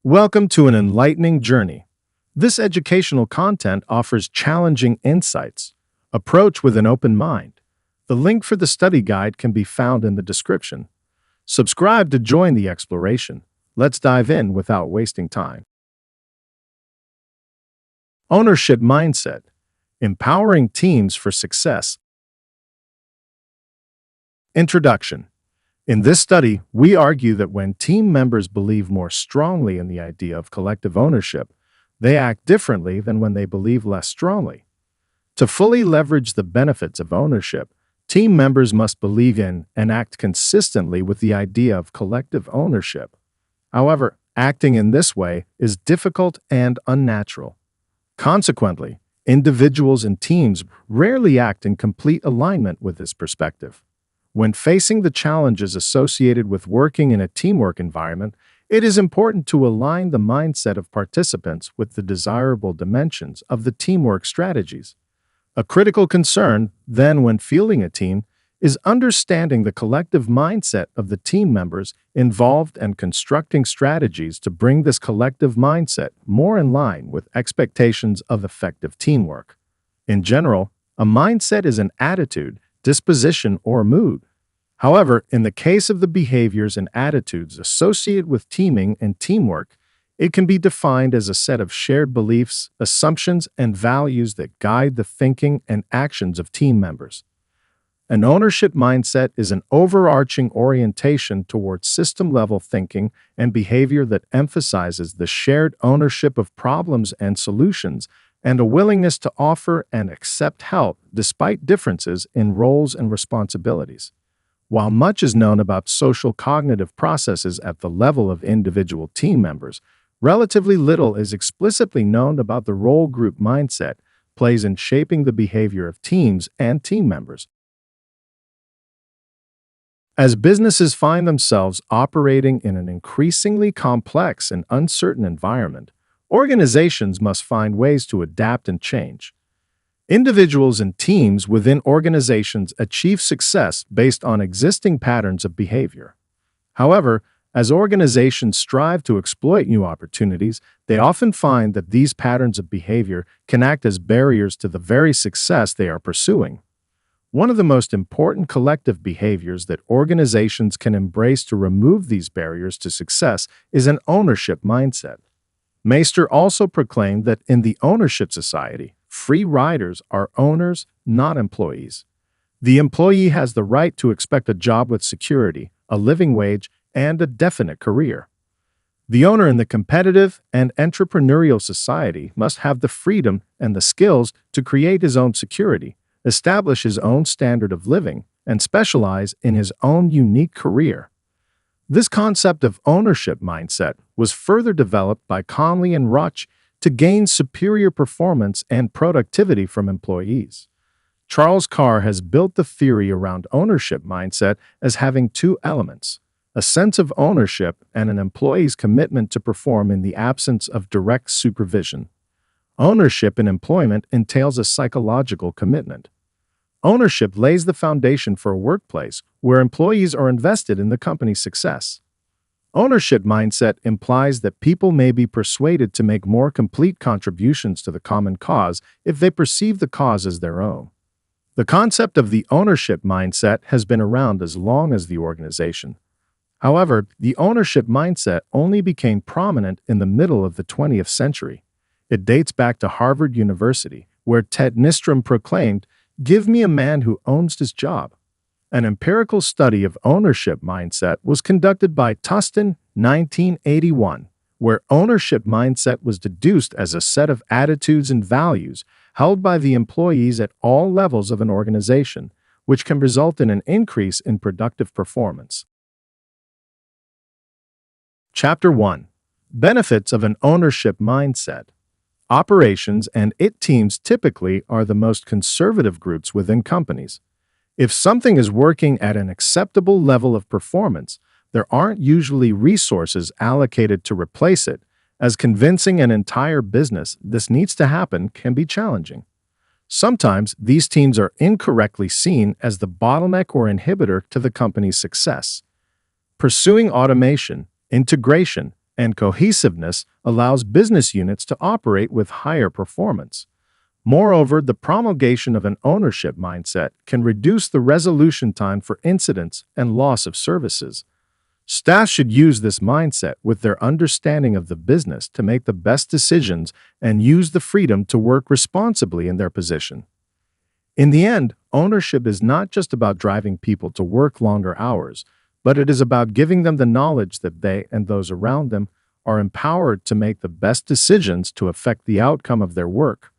Welcome to an enlightening journey. This educational content offers challenging insights. Approach with an open mind. The link for the study guide can be found in the description. Subscribe to join the exploration. Let's dive in without wasting time. Ownership mindset. Empowering teams for success. Introduction. In this study, we argue that when team members believe more strongly in the idea of collective ownership, they act differently than when they believe less strongly. To fully leverage the benefits of ownership, team members must believe in and act consistently with the idea of collective ownership. However, acting in this way is difficult and unnatural. Consequently, individuals and teams rarely act in complete alignment with this perspective. When facing the challenges associated with working in a teamwork environment, it is important to align the mindset of participants with the desirable dimensions of the teamwork strategies. A critical concern, then, when fielding a team, is understanding the collective mindset of the team members involved and constructing strategies to bring this collective mindset more in line with expectations of effective teamwork. In general, a mindset is an attitude, disposition, or mood. However, in the case of the behaviors and attitudes associated with teaming and teamwork, it can be defined as a set of shared beliefs, assumptions, and values that guide the thinking and actions of team members. An ownership mindset is an overarching orientation towards system-level thinking and behavior that emphasizes the shared ownership of problems and solutions and a willingness to offer and accept help despite differences in roles and responsibilities. While much is known about social cognitive processes at the level of individual team members, relatively little is explicitly known about the role group mindset plays in shaping the behavior of teams and team members. As businesses find themselves operating in an increasingly complex and uncertain environment, organizations must find ways to adapt and change. Individuals and teams within organizations achieve success based on existing patterns of behavior. However, as organizations strive to exploit new opportunities, they often find that these patterns of behavior can act as barriers to the very success they are pursuing. One of the most important collective behaviors that organizations can embrace to remove these barriers to success is an ownership mindset. Meister also proclaimed that in the ownership society, free riders are owners, not employees. The employee has the right to expect a job with security, a living wage, and a definite career. The owner in the competitive and entrepreneurial society must have the freedom and the skills to create his own security, establish his own standard of living, and specialize in his own unique career. This concept of ownership mindset was further developed by Conley and Ruch to gain superior performance and productivity from employees. Charles Carr has built the theory around ownership mindset as having two elements: a sense of ownership and an employee's commitment to perform in the absence of direct supervision. Ownership in employment entails a psychological commitment. Ownership lays the foundation for a workplace where employees are invested in the company's success. Ownership mindset implies that people may be persuaded to make more complete contributions to the common cause if they perceive the cause as their own. The concept of the ownership mindset has been around as long as the organization. However, the ownership mindset only became prominent in the middle of the 20th century. It dates back to Harvard University, where Ted Nystrom proclaimed, "Give me a man who owns his job." An empirical study of ownership mindset was conducted by Tustin, 1981, where ownership mindset was deduced as a set of attitudes and values held by the employees at all levels of an organization, which can result in an increase in productive performance. Chapter 1. Benefits of an ownership mindset. Operations and IT teams typically are the most conservative groups within companies. If something is working at an acceptable level of performance, there aren't usually resources allocated to replace it, as convincing an entire business this needs to happen can be challenging. Sometimes these teams are incorrectly seen as the bottleneck or inhibitor to the company's success. Pursuing automation, integration, and cohesiveness allows business units to operate with higher performance. Moreover, the promulgation of an ownership mindset can reduce the resolution time for incidents and loss of services. Staff should use this mindset with their understanding of the business to make the best decisions and use the freedom to work responsibly in their position. In the end, ownership is not just about driving people to work longer hours, but it is about giving them the knowledge that they and those around them are empowered to make the best decisions to affect the outcome of their work.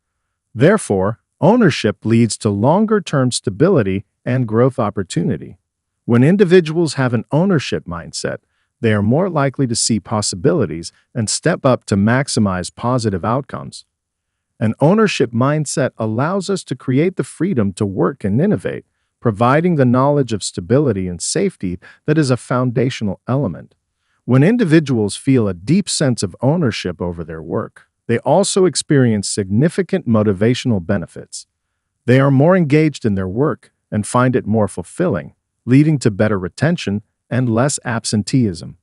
Therefore, ownership leads to longer-term stability and growth opportunity. When individuals have an ownership mindset, they are more likely to see possibilities and step up to maximize positive outcomes. An ownership mindset allows us to create the freedom to work and innovate, providing the knowledge of stability and safety that is a foundational element. When individuals feel a deep sense of ownership over their work, they also experience significant motivational benefits. They are more engaged in their work and find it more fulfilling, leading to better retention and less absenteeism.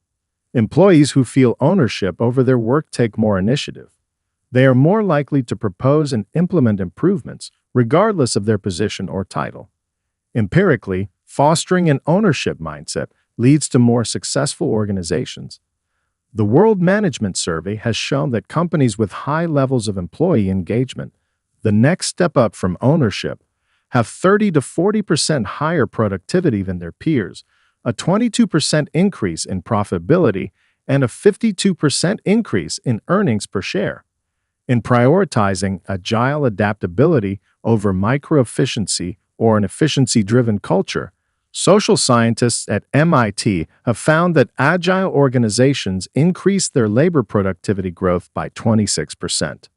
Employees who feel ownership over their work take more initiative. They are more likely to propose and implement improvements, regardless of their position or title. Empirically, fostering an ownership mindset leads to more successful organizations. The World Management Survey has shown that companies with high levels of employee engagement, the next step up from ownership, have 30 to 40% higher productivity than their peers, a 22% increase in profitability, and a 52% increase in earnings per share. In prioritizing agile adaptability over micro-efficiency or an efficiency-driven culture, social scientists at MIT have found that agile organizations increase their labor productivity growth by 26%.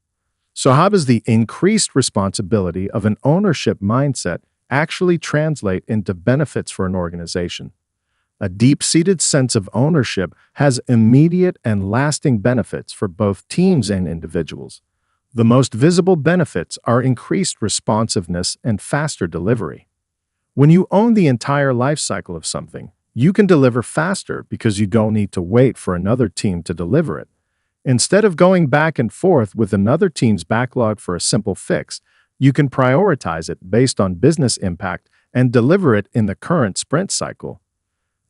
So how does the increased responsibility of an ownership mindset actually translate into benefits for an organization? A deep-seated sense of ownership has immediate and lasting benefits for both teams and individuals. The most visible benefits are increased responsiveness and faster delivery. When you own the entire life cycle of something, you can deliver faster because you don't need to wait for another team to deliver it. Instead of going back and forth with another team's backlog for a simple fix, you can prioritize it based on business impact and deliver it in the current sprint cycle.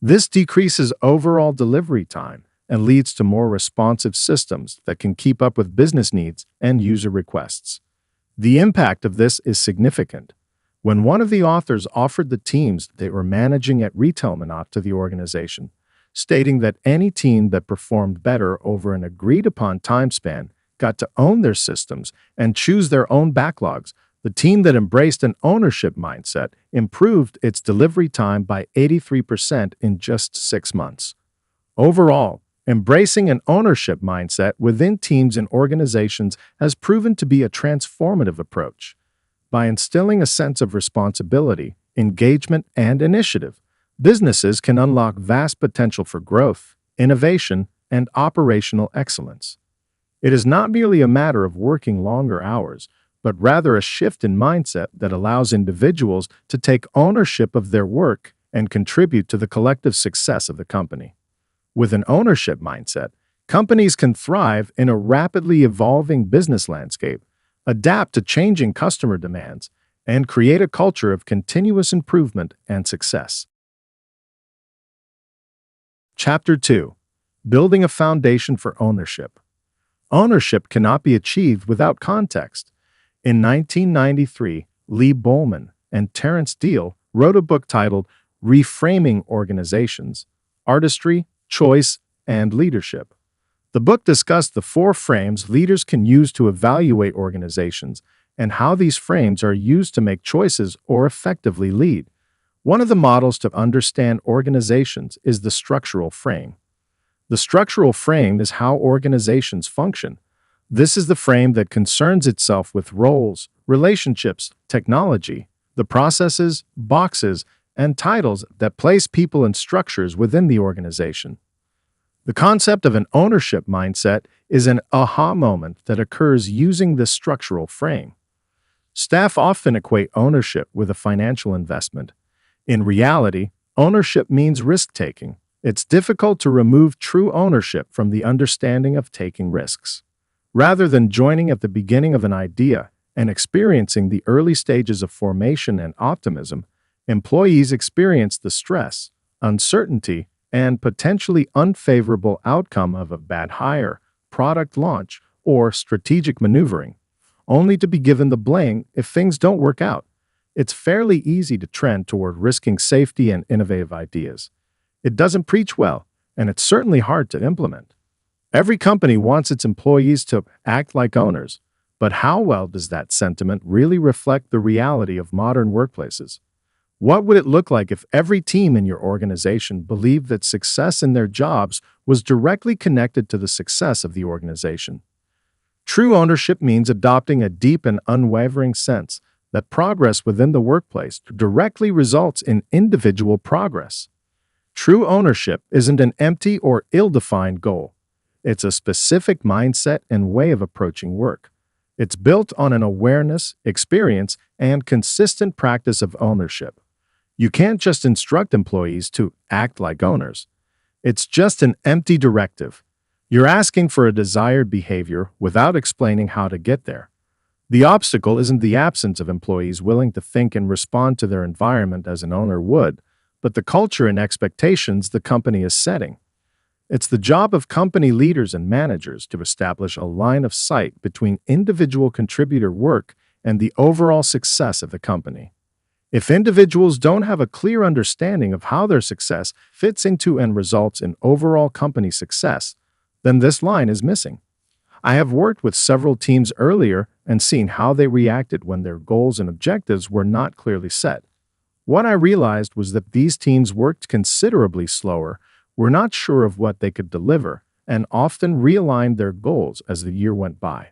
This decreases overall delivery time and leads to more responsive systems that can keep up with business needs and user requests. The impact of this is significant. When one of the authors offered the teams they were managing at Retailmanot to the organization, stating that any team that performed better over an agreed-upon time span got to own their systems and choose their own backlogs, the team that embraced an ownership mindset improved its delivery time by 83% in just 6 months. Overall, embracing an ownership mindset within teams and organizations has proven to be a transformative approach. By instilling a sense of responsibility, engagement, and initiative, businesses can unlock vast potential for growth, innovation, and operational excellence. It is not merely a matter of working longer hours, but rather a shift in mindset that allows individuals to take ownership of their work and contribute to the collective success of the company. With an ownership mindset, companies can thrive in a rapidly evolving business landscape, adapt to changing customer demands, and create a culture of continuous improvement and success. Chapter 2. Building a Foundation for Ownership. Ownership cannot be achieved without context. In 1993, Lee Bowman and Terence Deal wrote a book titled Reframing Organizations: Artistry, Choice, and Leadership. The book discussed the 4 frames leaders can use to evaluate organizations and how these frames are used to make choices or effectively lead. One of the models to understand organizations is the structural frame. The structural frame is how organizations function. This is the frame that concerns itself with roles, relationships, technology, the processes, boxes, and titles that place people and structures within the organization. The concept of an ownership mindset is an aha moment that occurs using this structural frame. Staff often equate ownership with a financial investment. In reality, ownership means risk-taking. It's difficult to remove true ownership from the understanding of taking risks. Rather than joining at the beginning of an idea and experiencing the early stages of formation and optimism, employees experience the stress, uncertainty, and potentially unfavorable outcome of a bad hire, product launch, or strategic maneuvering, only to be given the blame if things don't work out. It's fairly easy to trend toward risking safety and innovative ideas. It doesn't preach well, and it's certainly hard to implement. Every company wants its employees to act like owners, but how well does that sentiment really reflect the reality of modern workplaces? What would it look like if every team in your organization believed that success in their jobs was directly connected to the success of the organization? True ownership means adopting a deep and unwavering sense that progress within the workplace directly results in individual progress. True ownership isn't an empty or ill-defined goal. It's a specific mindset and way of approaching work. It's built on an awareness, experience, and consistent practice of ownership. You can't just instruct employees to act like owners. It's just an empty directive. You're asking for a desired behavior without explaining how to get there. The obstacle isn't the absence of employees willing to think and respond to their environment as an owner would, but the culture and expectations the company is setting. It's the job of company leaders and managers to establish a line of sight between individual contributor work and the overall success of the company. If individuals don't have a clear understanding of how their success fits into and results in overall company success, then this line is missing. I have worked with several teams earlier and seen how they reacted when their goals and objectives were not clearly set. What I realized was that these teams worked considerably slower, were not sure of what they could deliver, and often realigned their goals as the year went by.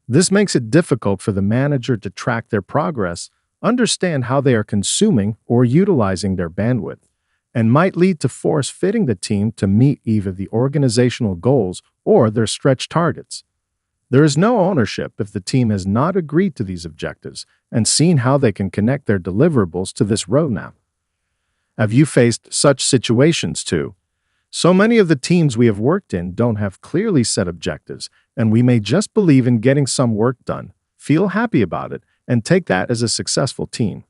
This makes it difficult for the manager to track their progress, understand how they are consuming or utilizing their bandwidth, and might lead to force-fitting the team to meet either the organizational goals or their stretch targets. There is no ownership if the team has not agreed to these objectives and seen how they can connect their deliverables to this roadmap. Have you faced such situations too? So many of the teams we have worked in don't have clearly set objectives, and we may just believe in getting some work done, feel happy about it, and take that as a successful team.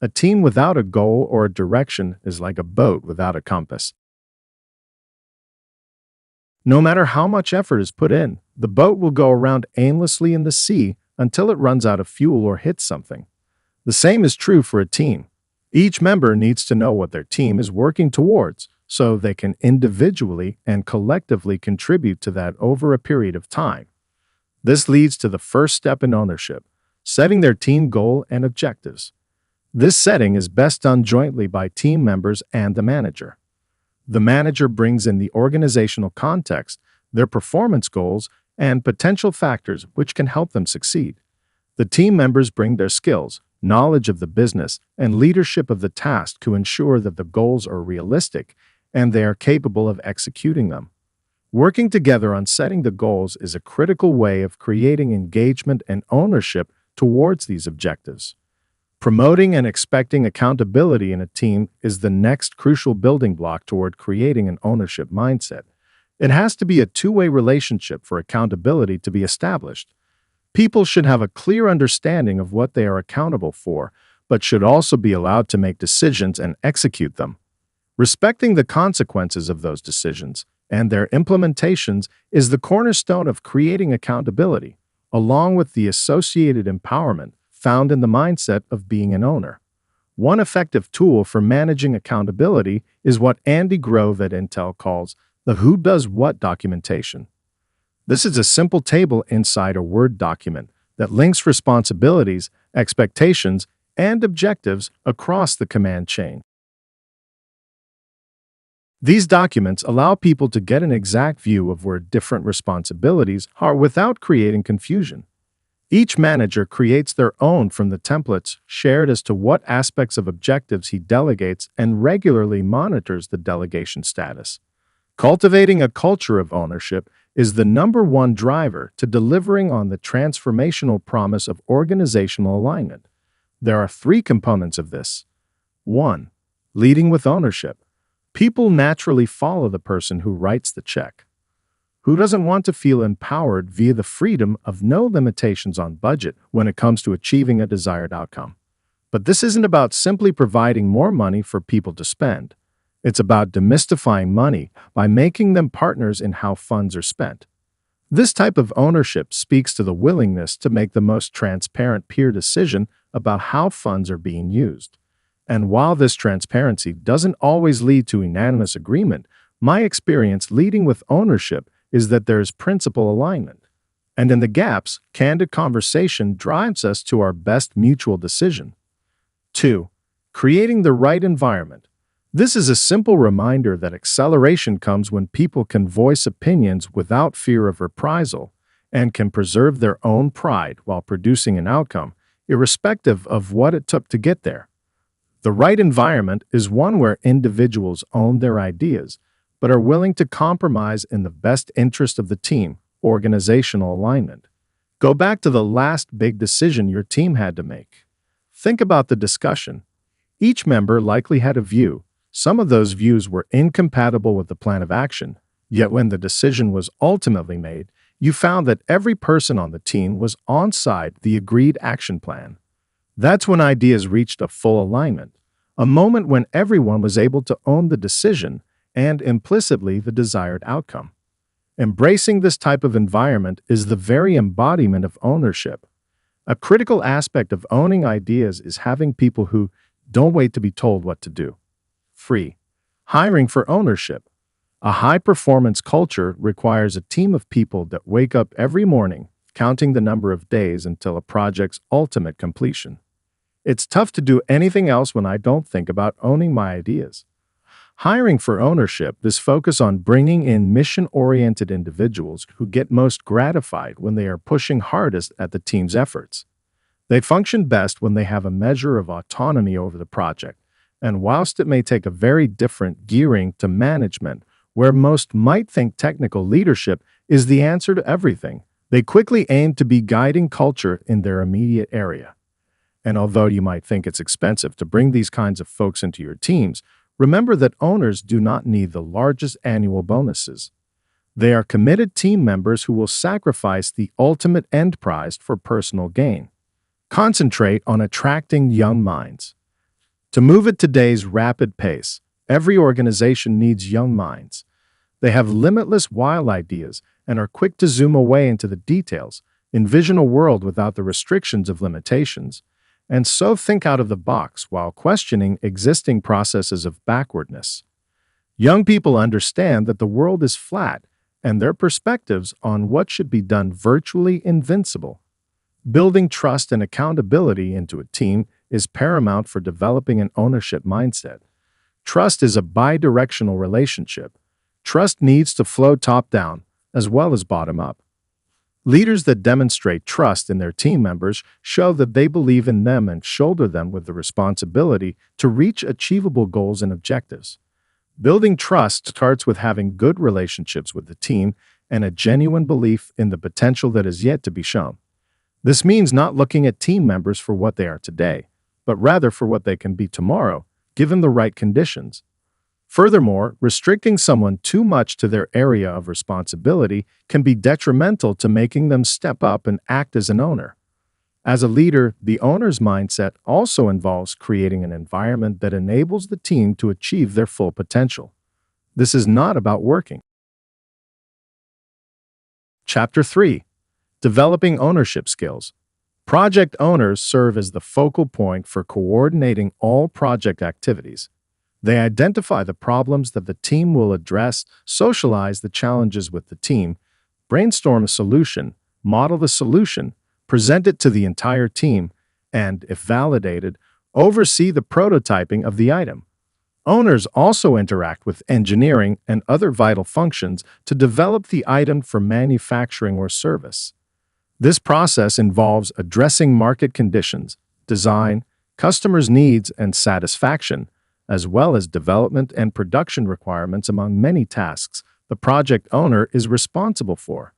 A team without a goal or a direction is like a boat without a compass. No matter how much effort is put in, the boat will go around aimlessly in the sea until it runs out of fuel or hits something. The same is true for a team. Each member needs to know what their team is working towards, so they can individually and collectively contribute to that over a period of time. This leads to the first step in ownership, setting their team goal and objectives. This setting is best done jointly by team members and the manager. The manager brings in the organizational context, their performance goals, and potential factors which can help them succeed. The team members bring their skills, knowledge of the business, and leadership of the task to ensure that the goals are realistic and they are capable of executing them. Working together on setting the goals is a critical way of creating engagement and ownership towards these objectives. Promoting and expecting accountability in a team is the next crucial building block toward creating an ownership mindset. It has to be a two-way relationship for accountability to be established. People should have a clear understanding of what they are accountable for, but should also be allowed to make decisions and execute them. Respecting the consequences of those decisions and their implementations is the cornerstone of creating accountability, along with the associated empowerment found in the mindset of being an owner. One effective tool for managing accountability is what Andy Grove at Intel calls the who does what documentation. This is a simple table inside a Word document that links responsibilities, expectations, and objectives across the command chain. These documents allow people to get an exact view of where different responsibilities are without creating confusion. Each manager creates their own from the templates shared as to what aspects of objectives he delegates and regularly monitors the delegation status. Cultivating a culture of ownership is the number one driver to delivering on the transformational promise of organizational alignment. There are three components of this. 1. Leading with ownership. People naturally follow the person who writes the check. Who doesn't want to feel empowered via the freedom of no limitations on budget when it comes to achieving a desired outcome? But this isn't about simply providing more money for people to spend. It's about demystifying money by making them partners in how funds are spent. This type of ownership speaks to the willingness to make the most transparent peer decision about how funds are being used. And while this transparency doesn't always lead to unanimous agreement, my experience leading with ownership is that there is principal alignment. And in the gaps, candid conversation drives us to our best mutual decision. 2. Creating the right environment. This is a simple reminder that acceleration comes when people can voice opinions without fear of reprisal and can preserve their own pride while producing an outcome, irrespective of what it took to get there. The right environment is one where individuals own their ideas, but are willing to compromise in the best interest of the team, organizational alignment. Go back to the last big decision your team had to make. Think about the discussion. Each member likely had a view. Some of those views were incompatible with the plan of action, yet when the decision was ultimately made, you found that every person on the team was on side the agreed action plan. That's when ideas reached a full alignment, a moment when everyone was able to own the decision and implicitly the desired outcome. Embracing this type of environment is the very embodiment of ownership. A critical aspect of owning ideas is having people who don't wait to be told what to do. 3. Hiring for ownership. A high-performance culture requires a team of people that wake up every morning, counting the number of days until a project's ultimate completion. It's tough to do anything else when I don't think about owning my ideas. Hiring for ownership is focused on bringing in mission-oriented individuals who get most gratified when they are pushing hardest at the team's efforts. They function best when they have a measure of autonomy over the project, and whilst it may take a very different gearing to management, where most might think technical leadership is the answer to everything, they quickly aim to be guiding culture in their immediate area. And although you might think it's expensive to bring these kinds of folks into your teams, remember that owners do not need the largest annual bonuses. They are committed team members who will sacrifice the ultimate end prize for personal gain. Concentrate on attracting young minds. To move at today's rapid pace, every organization needs young minds. They have limitless wild ideas and are quick to zoom away into the details, envision a world without the restrictions of limitations, and so think out of the box while questioning existing processes of backwardness. Young people understand that the world is flat and their perspectives on what should be done virtually invincible. Building trust and accountability into a team is paramount for developing an ownership mindset. Trust is a bi-directional relationship. Trust needs to flow top-down as well as bottom-up. Leaders that demonstrate trust in their team members show that they believe in them and shoulder them with the responsibility to reach achievable goals and objectives. Building trust starts with having good relationships with the team and a genuine belief in the potential that is yet to be shown. This means not looking at team members for what they are today, but rather for what they can be tomorrow, given the right conditions. Furthermore, restricting someone too much to their area of responsibility can be detrimental to making them step up and act as an owner. As a leader, the owner's mindset also involves creating an environment that enables the team to achieve their full potential. This is not about working. Chapter 3. Developing ownership skills. Project owners serve as the focal point for coordinating all project activities. They identify the problems that the team will address, socialize the challenges with the team, brainstorm a solution, model the solution, present it to the entire team, and, if validated, oversee the prototyping of the item. Owners also interact with engineering and other vital functions to develop the item for manufacturing or service. This process involves addressing market conditions, design, customers' needs and satisfaction, as well as development and production requirements among many tasks the project owner is responsible for.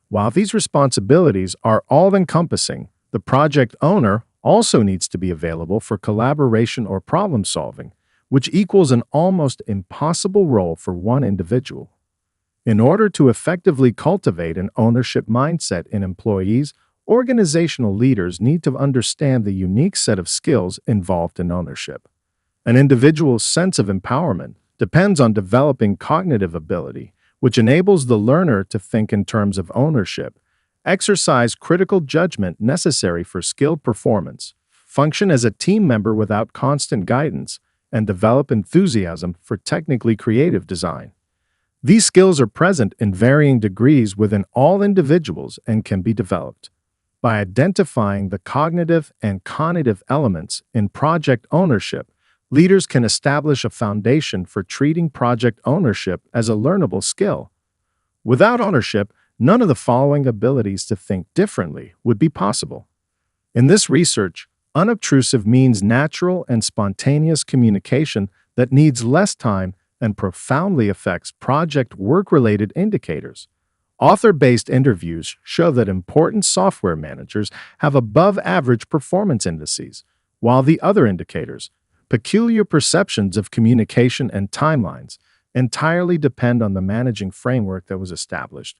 While these responsibilities are all-encompassing, the project owner also needs to be available for collaboration or problem-solving, which equals an almost impossible role for one individual. In order to effectively cultivate an ownership mindset in employees, organizational leaders need to understand the unique set of skills involved in ownership. An individual's sense of empowerment depends on developing cognitive ability, which enables the learner to think in terms of ownership, exercise critical judgment necessary for skilled performance, function as a team member without constant guidance, and develop enthusiasm for technically creative design. These skills are present in varying degrees within all individuals and can be developed. By identifying the cognitive and cognitive elements in project ownership, leaders can establish a foundation for treating project ownership as a learnable skill. Without ownership, none of the following abilities to think differently would be possible. In this research, unobtrusive means natural and spontaneous communication that needs less time and profoundly affects project work-related indicators. Author-based interviews show that important software managers have above-average performance indices, while the other indicators, peculiar perceptions of communication and timelines, entirely depend on the managing framework that was established.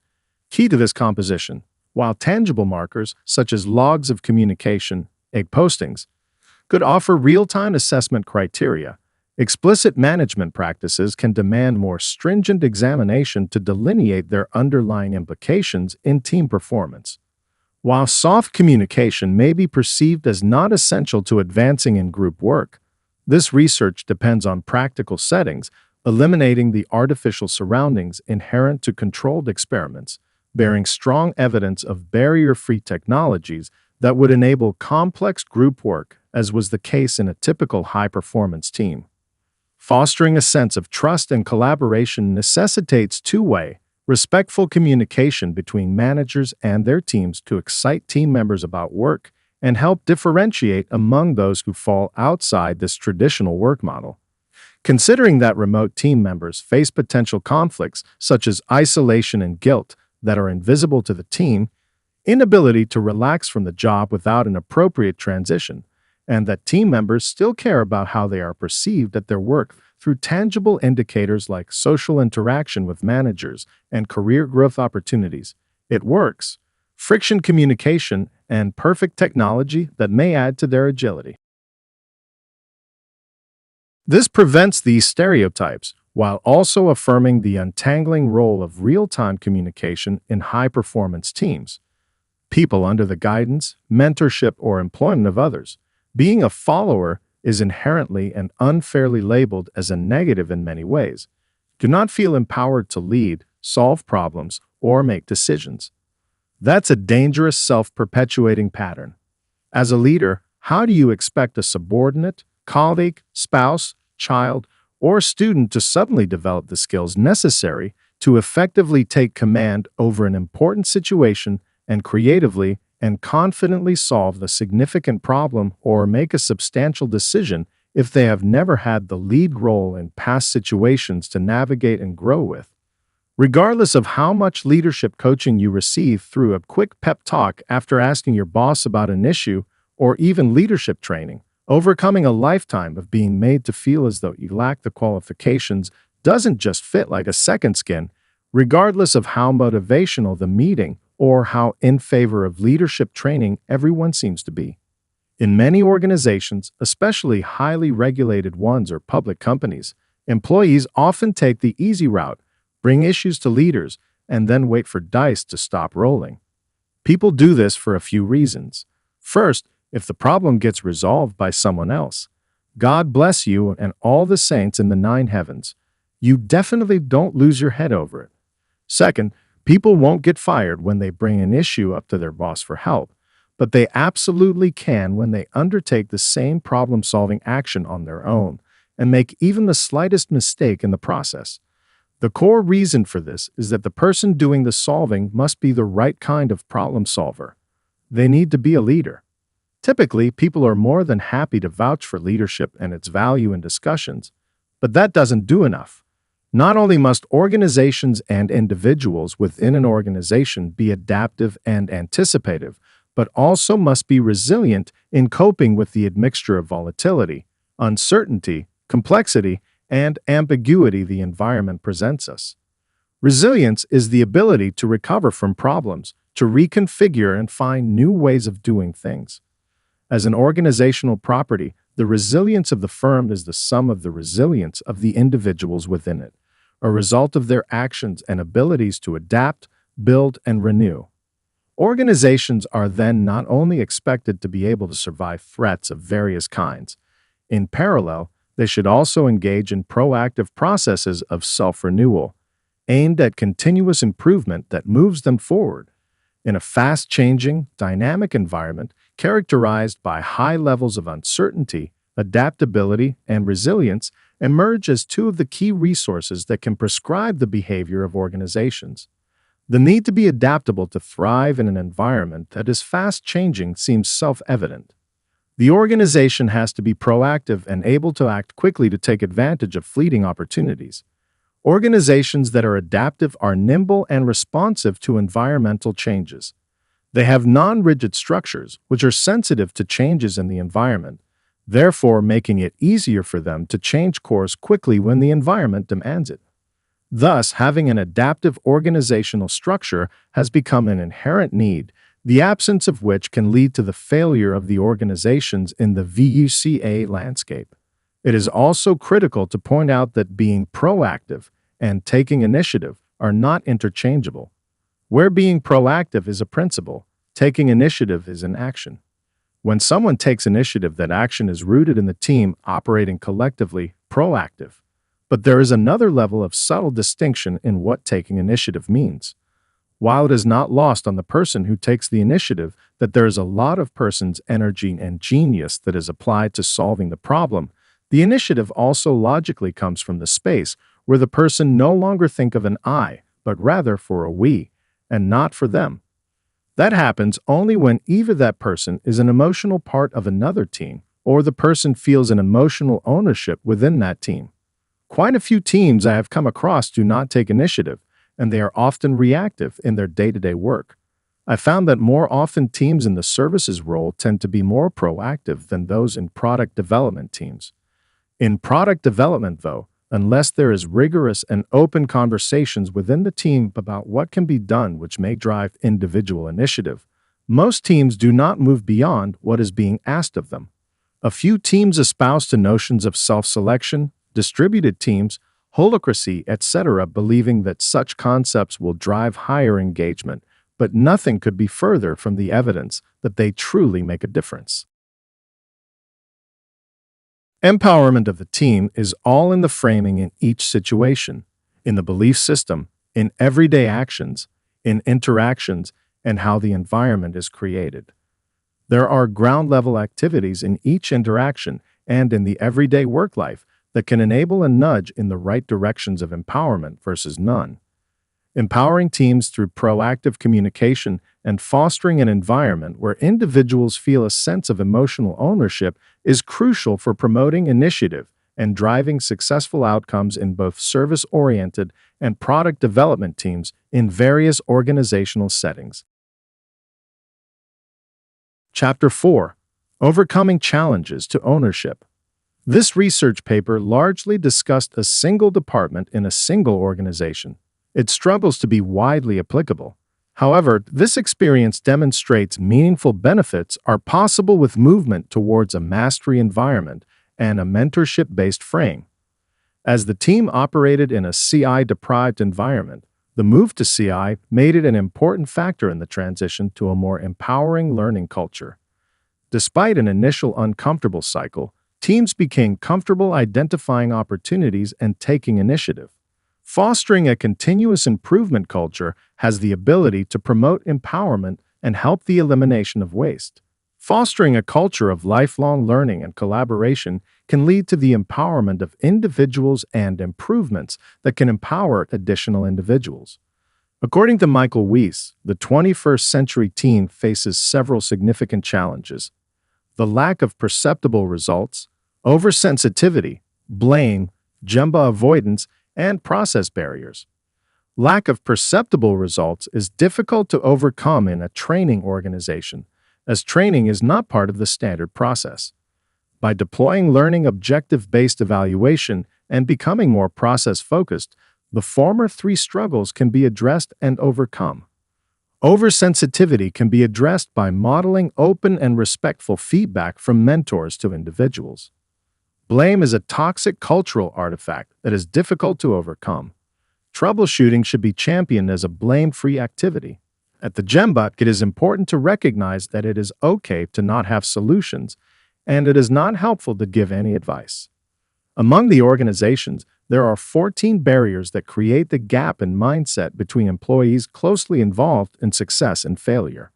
Key to this composition, while tangible markers such as logs of communication, postings, could offer real-time assessment criteria, explicit management practices can demand more stringent examination to delineate their underlying implications in team performance. While soft communication may be perceived as not essential to advancing in group work, this research depends on practical settings, eliminating the artificial surroundings inherent to controlled experiments, bearing strong evidence of barrier-free technologies that would enable complex group work, as was the case in a typical high-performance team. Fostering a sense of trust and collaboration necessitates two-way, respectful communication between managers and their teams to excite team members about work and help differentiate among those who fall outside this traditional work model. Considering that remote team members face potential conflicts such as isolation and guilt that are invisible to the team, inability to relax from the job without an appropriate transition, and that team members still care about how they are perceived at their work through tangible indicators like social interaction with managers and career growth opportunities. It works. Friction communication and perfect technology that may add to their agility. This prevents these stereotypes while also affirming the untangling role of real-time communication in high-performance teams. People under the guidance, mentorship, or employment of others. Being a follower is inherently and unfairly labeled as a negative in many ways. Do not feel empowered to lead, solve problems, or make decisions. That's a dangerous self-perpetuating pattern. As a leader, how do you expect a subordinate, colleague, spouse, child, or student to suddenly develop the skills necessary to effectively take command over an important situation and creatively and confidently solve a significant problem or make a substantial decision if they have never had the lead role in past situations to navigate and grow with? Regardless of how much leadership coaching you receive through a quick pep talk after asking your boss about an issue, or even leadership training, overcoming a lifetime of being made to feel as though you lack the qualifications doesn't just fit like a second skin, regardless of how motivational the meeting or how in favor of leadership training everyone seems to be. In many organizations, especially highly regulated ones or public companies, employees often take the easy route, bring issues to leaders, and then wait for dice to stop rolling. People do this for a few reasons. First, if the problem gets resolved by someone else, God bless you and all the saints in the 9 heavens. You definitely don't lose your head over it. Second, people won't get fired when they bring an issue up to their boss for help, but they absolutely can when they undertake the same problem-solving action on their own and make even the slightest mistake in the process. The core reason for this is that the person doing the solving must be the right kind of problem solver. They need to be a leader. Typically, people are more than happy to vouch for leadership and its value in discussions, but that doesn't do enough. Not only must organizations and individuals within an organization be adaptive and anticipative, but also must be resilient in coping with the admixture of volatility, uncertainty, complexity, and ambiguity the environment presents us. Resilience is the ability to recover from problems, to reconfigure and find new ways of doing things. As an organizational property, the resilience of the firm is the sum of the resilience of the individuals within it, a result of their actions and abilities to adapt, build, and renew. Organizations are then not only expected to be able to survive threats of various kinds, in parallel, they should also engage in proactive processes of self-renewal, aimed at continuous improvement that moves them forward. In a fast-changing, dynamic environment characterized by high levels of uncertainty, adaptability, and resilience emerge as two of the key resources that can prescribe the behavior of organizations. The need to be adaptable to thrive in an environment that is fast-changing seems self-evident. The organization has to be proactive and able to act quickly to take advantage of fleeting opportunities. Organizations that are adaptive are nimble and responsive to environmental changes. They have non-rigid structures, which are sensitive to changes in the environment, therefore making it easier for them to change course quickly when the environment demands it. Thus, having an adaptive organizational structure has become an inherent need, the absence of which can lead to the failure of the organizations in the VUCA landscape. It is also critical to point out that being proactive and taking initiative are not interchangeable. Where being proactive is a principle, taking initiative is an action. When someone takes initiative, that action is rooted in the team operating collectively, proactive. But there is another level of subtle distinction in what taking initiative means. While it is not lost on the person who takes the initiative that there is a lot of person's energy and genius that is applied to solving the problem, the initiative also logically comes from the space where the person no longer think of an I, but rather for a we, and not for them. That happens only when either that person is an emotional part of another team or the person feels an emotional ownership within that team. Quite a few teams I have come across do not take initiative, and they are often reactive in their day-to-day work. I found that more often teams in the services role tend to be more proactive than those in product development teams. In product development, though, unless there is rigorous and open conversations within the team about what can be done which may drive individual initiative, most teams do not move beyond what is being asked of them. A few teams espouse to notions of self-selection, distributed teams, holacracy, etc., believing that such concepts will drive higher engagement, but nothing could be further from the evidence that they truly make a difference. Empowerment of the team is all in the framing in each situation, in the belief system, in everyday actions, in interactions, and how the environment is created. There are ground-level activities in each interaction and in the everyday work life that can enable a nudge in the right directions of empowerment versus none. Empowering teams through proactive communication and fostering an environment where individuals feel a sense of emotional ownership is crucial for promoting initiative and driving successful outcomes in both service-oriented and product development teams in various organizational settings. Chapter 4: Overcoming Challenges to Ownership. This research paper largely discussed a single department in a single organization. It struggles to be widely applicable. However, this experience demonstrates meaningful benefits are possible with movement towards a mastery environment and a mentorship-based frame. As the team operated in a CI-deprived environment, the move to CI made it an important factor in the transition to a more empowering learning culture. Despite an initial uncomfortable cycle, teams became comfortable identifying opportunities and taking initiative. Fostering a continuous improvement culture has the ability to promote empowerment and help the elimination of waste. Fostering a culture of lifelong learning and collaboration can lead to the empowerment of individuals and improvements that can empower additional individuals. According to Michael Weiss, the 21st century teen faces several significant challenges: the lack of perceptible results, oversensitivity, blame, Gemba avoidance, and process barriers. Lack of perceptible results is difficult to overcome in a training organization, as training is not part of the standard process. By deploying learning objective-based evaluation and becoming more process-focused, the former three struggles can be addressed and overcome. Oversensitivity can be addressed by modeling open and respectful feedback from mentors to individuals. Blame is a toxic cultural artifact that is difficult to overcome. Troubleshooting should be championed as a blame-free activity. At the Gembuck, it is important to recognize that it is okay to not have solutions, and it is not helpful to give any advice. Among the organizations, there are 14 barriers that create the gap in mindset between employees closely involved in success and failure.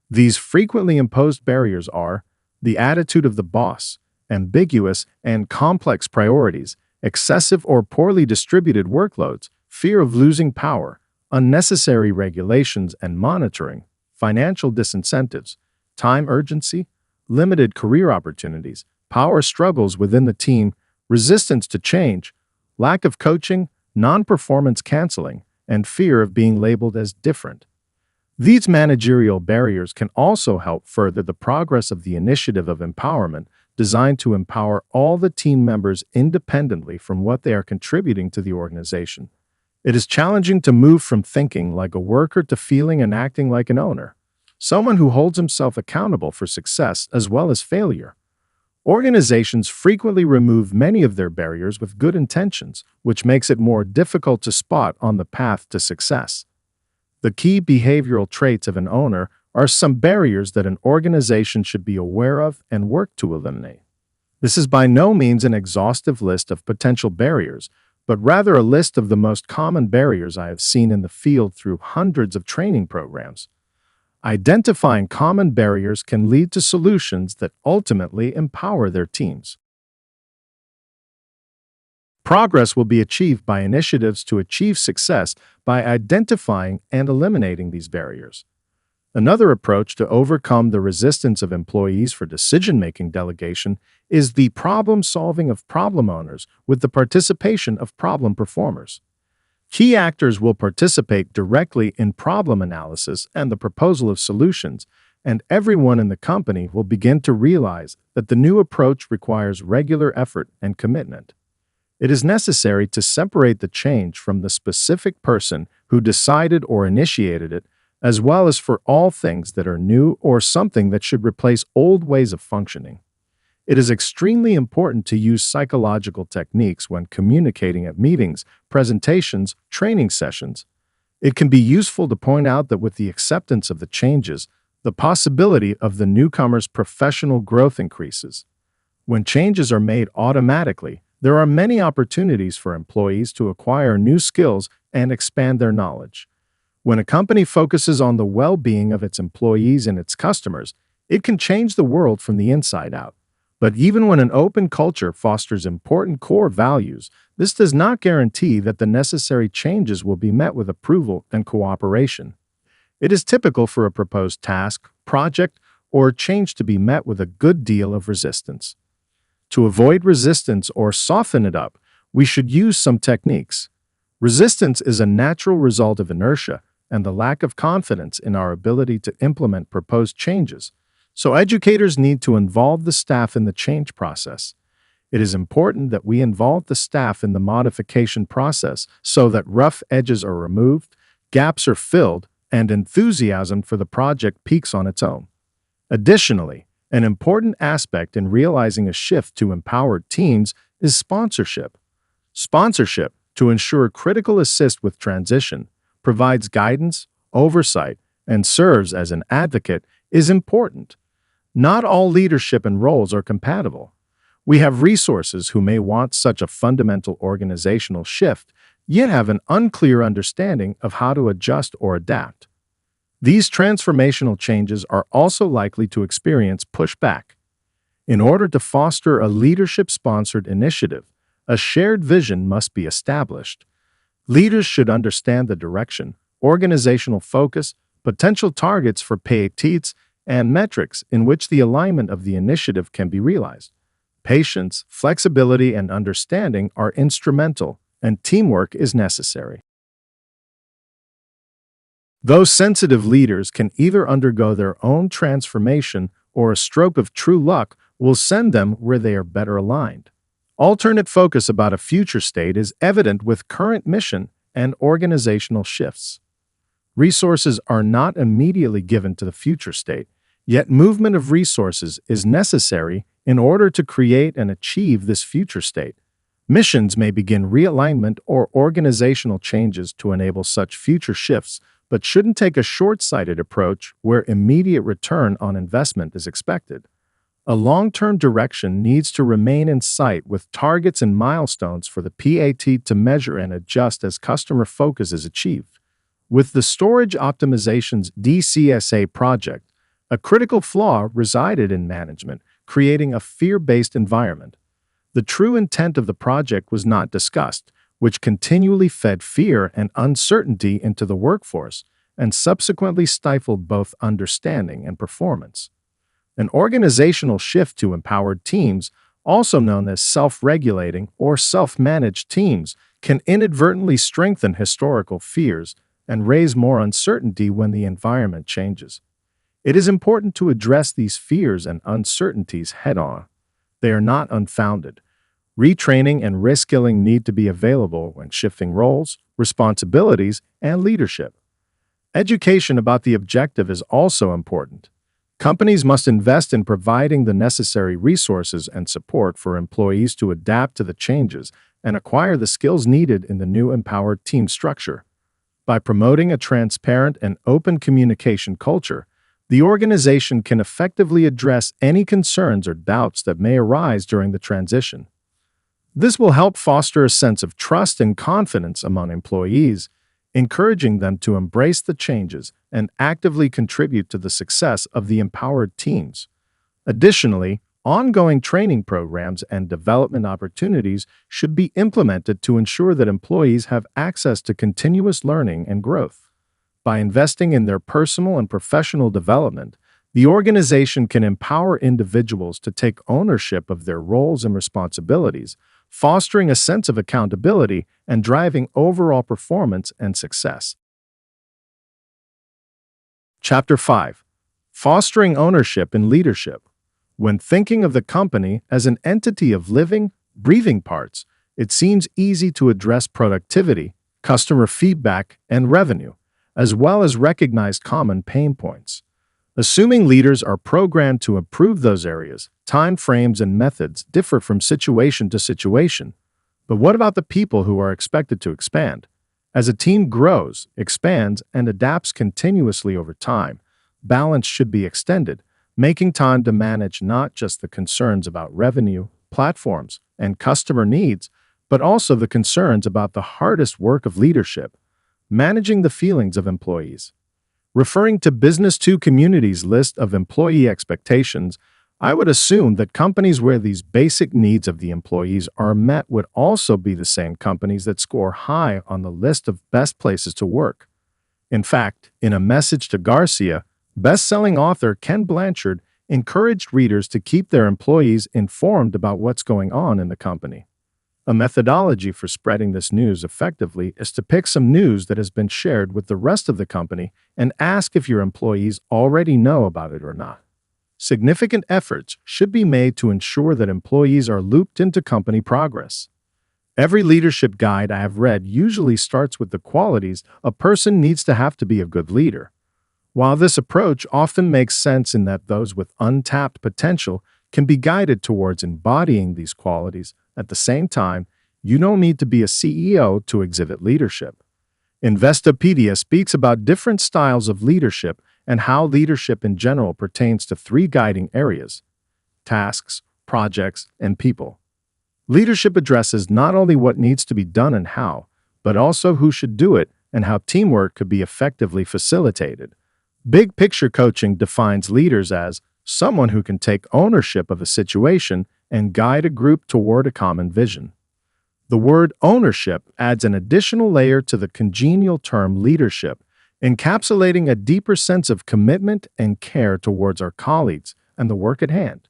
These frequently imposed barriers are the attitude of the boss, ambiguous and complex priorities, excessive or poorly distributed workloads, fear of losing power, unnecessary regulations and monitoring, financial disincentives, time urgency, limited career opportunities, power struggles within the team, resistance to change, lack of coaching, non-performance canceling, and fear of being labeled as different. These managerial barriers can also help further the progress of the initiative of empowerment designed to empower all the team members independently from what they are contributing to the organization. It is challenging to move from thinking like a worker to feeling and acting like an owner, someone who holds himself accountable for success as well as failure. Organizations frequently remove many of their barriers with good intentions, which makes it more difficult to spot on the path to success. The key behavioral traits of an owner are some barriers that an organization should be aware of and work to eliminate. This is by no means an exhaustive list of potential barriers, but rather a list of the most common barriers I have seen in the field through hundreds of training programs. Identifying common barriers can lead to solutions that ultimately empower their teams. Progress will be achieved by initiatives to achieve success by identifying and eliminating these barriers. Another approach to overcome the resistance of employees for decision-making delegation is the problem-solving of problem owners with the participation of problem performers. Key actors will participate directly in problem analysis and the proposal of solutions, and everyone in the company will begin to realize that the new approach requires regular effort and commitment. It is necessary to separate the change from the specific person who decided or initiated it, as well as for all things that are new or something that should replace old ways of functioning. It is extremely important to use psychological techniques when communicating at meetings, presentations, training sessions. It can be useful to point out that with the acceptance of the changes, the possibility of the newcomer's professional growth increases. When changes are made automatically, there are many opportunities for employees to acquire new skills and expand their knowledge. When a company focuses on the well-being of its employees and its customers, it can change the world from the inside out. But even when an open culture fosters important core values, this does not guarantee that the necessary changes will be met with approval and cooperation. It is typical for a proposed task, project, or change to be met with a good deal of resistance. To avoid resistance or soften it up, we should use some techniques. Resistance is a natural result of inertia and the lack of confidence in our ability to implement proposed changes. So educators need to involve the staff in the change process. It is important that we involve the staff in the modification process so that rough edges are removed, gaps are filled, and enthusiasm for the project peaks on its own. Additionally, an important aspect in realizing a shift to empowered teams is sponsorship. Sponsorship, to ensure critical assist with transition, provides guidance, oversight, and serves as an advocate, is important. Not all leadership and roles are compatible. We have resources who may want such a fundamental organizational shift, yet have an unclear understanding of how to adjust or adapt. These transformational changes are also likely to experience pushback. In order to foster a leadership-sponsored initiative, a shared vision must be established. Leaders should understand the direction, organizational focus, potential targets for pay-teats, and metrics in which the alignment of the initiative can be realized. Patience, flexibility, and understanding are instrumental, and teamwork is necessary. Those sensitive leaders can either undergo their own transformation or a stroke of true luck will send them where they are better aligned. Alternate focus about a future state is evident with current mission and organizational shifts. Resources are not immediately given to the future state, yet movement of resources is necessary in order to create and achieve this future state. Missions may begin realignment or organizational changes to enable such future shifts, but shouldn't take a short-sighted approach where immediate return on investment is expected. A long-term direction needs to remain in sight with targets and milestones for the PAT to measure and adjust as customer focus is achieved. With the Storage Optimization's DCSA project, a critical flaw resided in management, creating a fear-based environment. The true intent of the project was not discussed, which continually fed fear and uncertainty into the workforce and subsequently stifled both understanding and performance. An organizational shift to empowered teams, also known as self-regulating or self-managed teams, can inadvertently strengthen historical fears and raise more uncertainty when the environment changes. It is important to address these fears and uncertainties head-on. They are not unfounded. Retraining and reskilling need to be available when shifting roles, responsibilities, and leadership. Education about the objective is also important. Companies must invest in providing the necessary resources and support for employees to adapt to the changes and acquire the skills needed in the new empowered team structure. By promoting a transparent and open communication culture, the organization can effectively address any concerns or doubts that may arise during the transition. This will help foster a sense of trust and confidence among employees, encouraging them to embrace the changes and actively contribute to the success of the empowered teams. Additionally, ongoing training programs and development opportunities should be implemented to ensure that employees have access to continuous learning and growth. By investing in their personal and professional development, the organization can empower individuals to take ownership of their roles and responsibilities, fostering a sense of accountability and driving overall performance and success. Chapter 5. Fostering Ownership in Leadership. When thinking of the company as an entity of living, breathing parts, it seems easy to address productivity, customer feedback, and revenue, as well as recognize common pain points. Assuming leaders are programmed to improve those areas, time frames and methods differ from situation to situation. But what about the people who are expected to expand? As a team grows, expands, and adapts continuously over time, balance should be extended, making time to manage not just the concerns about revenue, platforms, and customer needs, but also the concerns about the hardest work of leadership, managing the feelings of employees. Referring to Business 2 Community's list of employee expectations, I would assume that companies where these basic needs of the employees are met would also be the same companies that score high on the list of best places to work. In fact, in a message to Garcia, best-selling author Ken Blanchard encouraged readers to keep their employees informed about what's going on in the company. A methodology for spreading this news effectively is to pick some news that has been shared with the rest of the company and ask if your employees already know about it or not. Significant efforts should be made to ensure that employees are looped into company progress. Every leadership guide I have read usually starts with the qualities a person needs to have to be a good leader. While this approach often makes sense in that those with untapped potential can be guided towards embodying these qualities, at the same time, you don't need to be a CEO to exhibit leadership. Investopedia speaks about different styles of leadership and how leadership in general pertains to three guiding areas: tasks, projects, and people. Leadership addresses not only what needs to be done and how, but also who should do it and how teamwork could be effectively facilitated. Big picture coaching defines leaders as someone who can take ownership of a situation and guide a group toward a common vision. The word ownership adds an additional layer to the congenial term leadership, encapsulating a deeper sense of commitment and care towards our colleagues and the work at hand.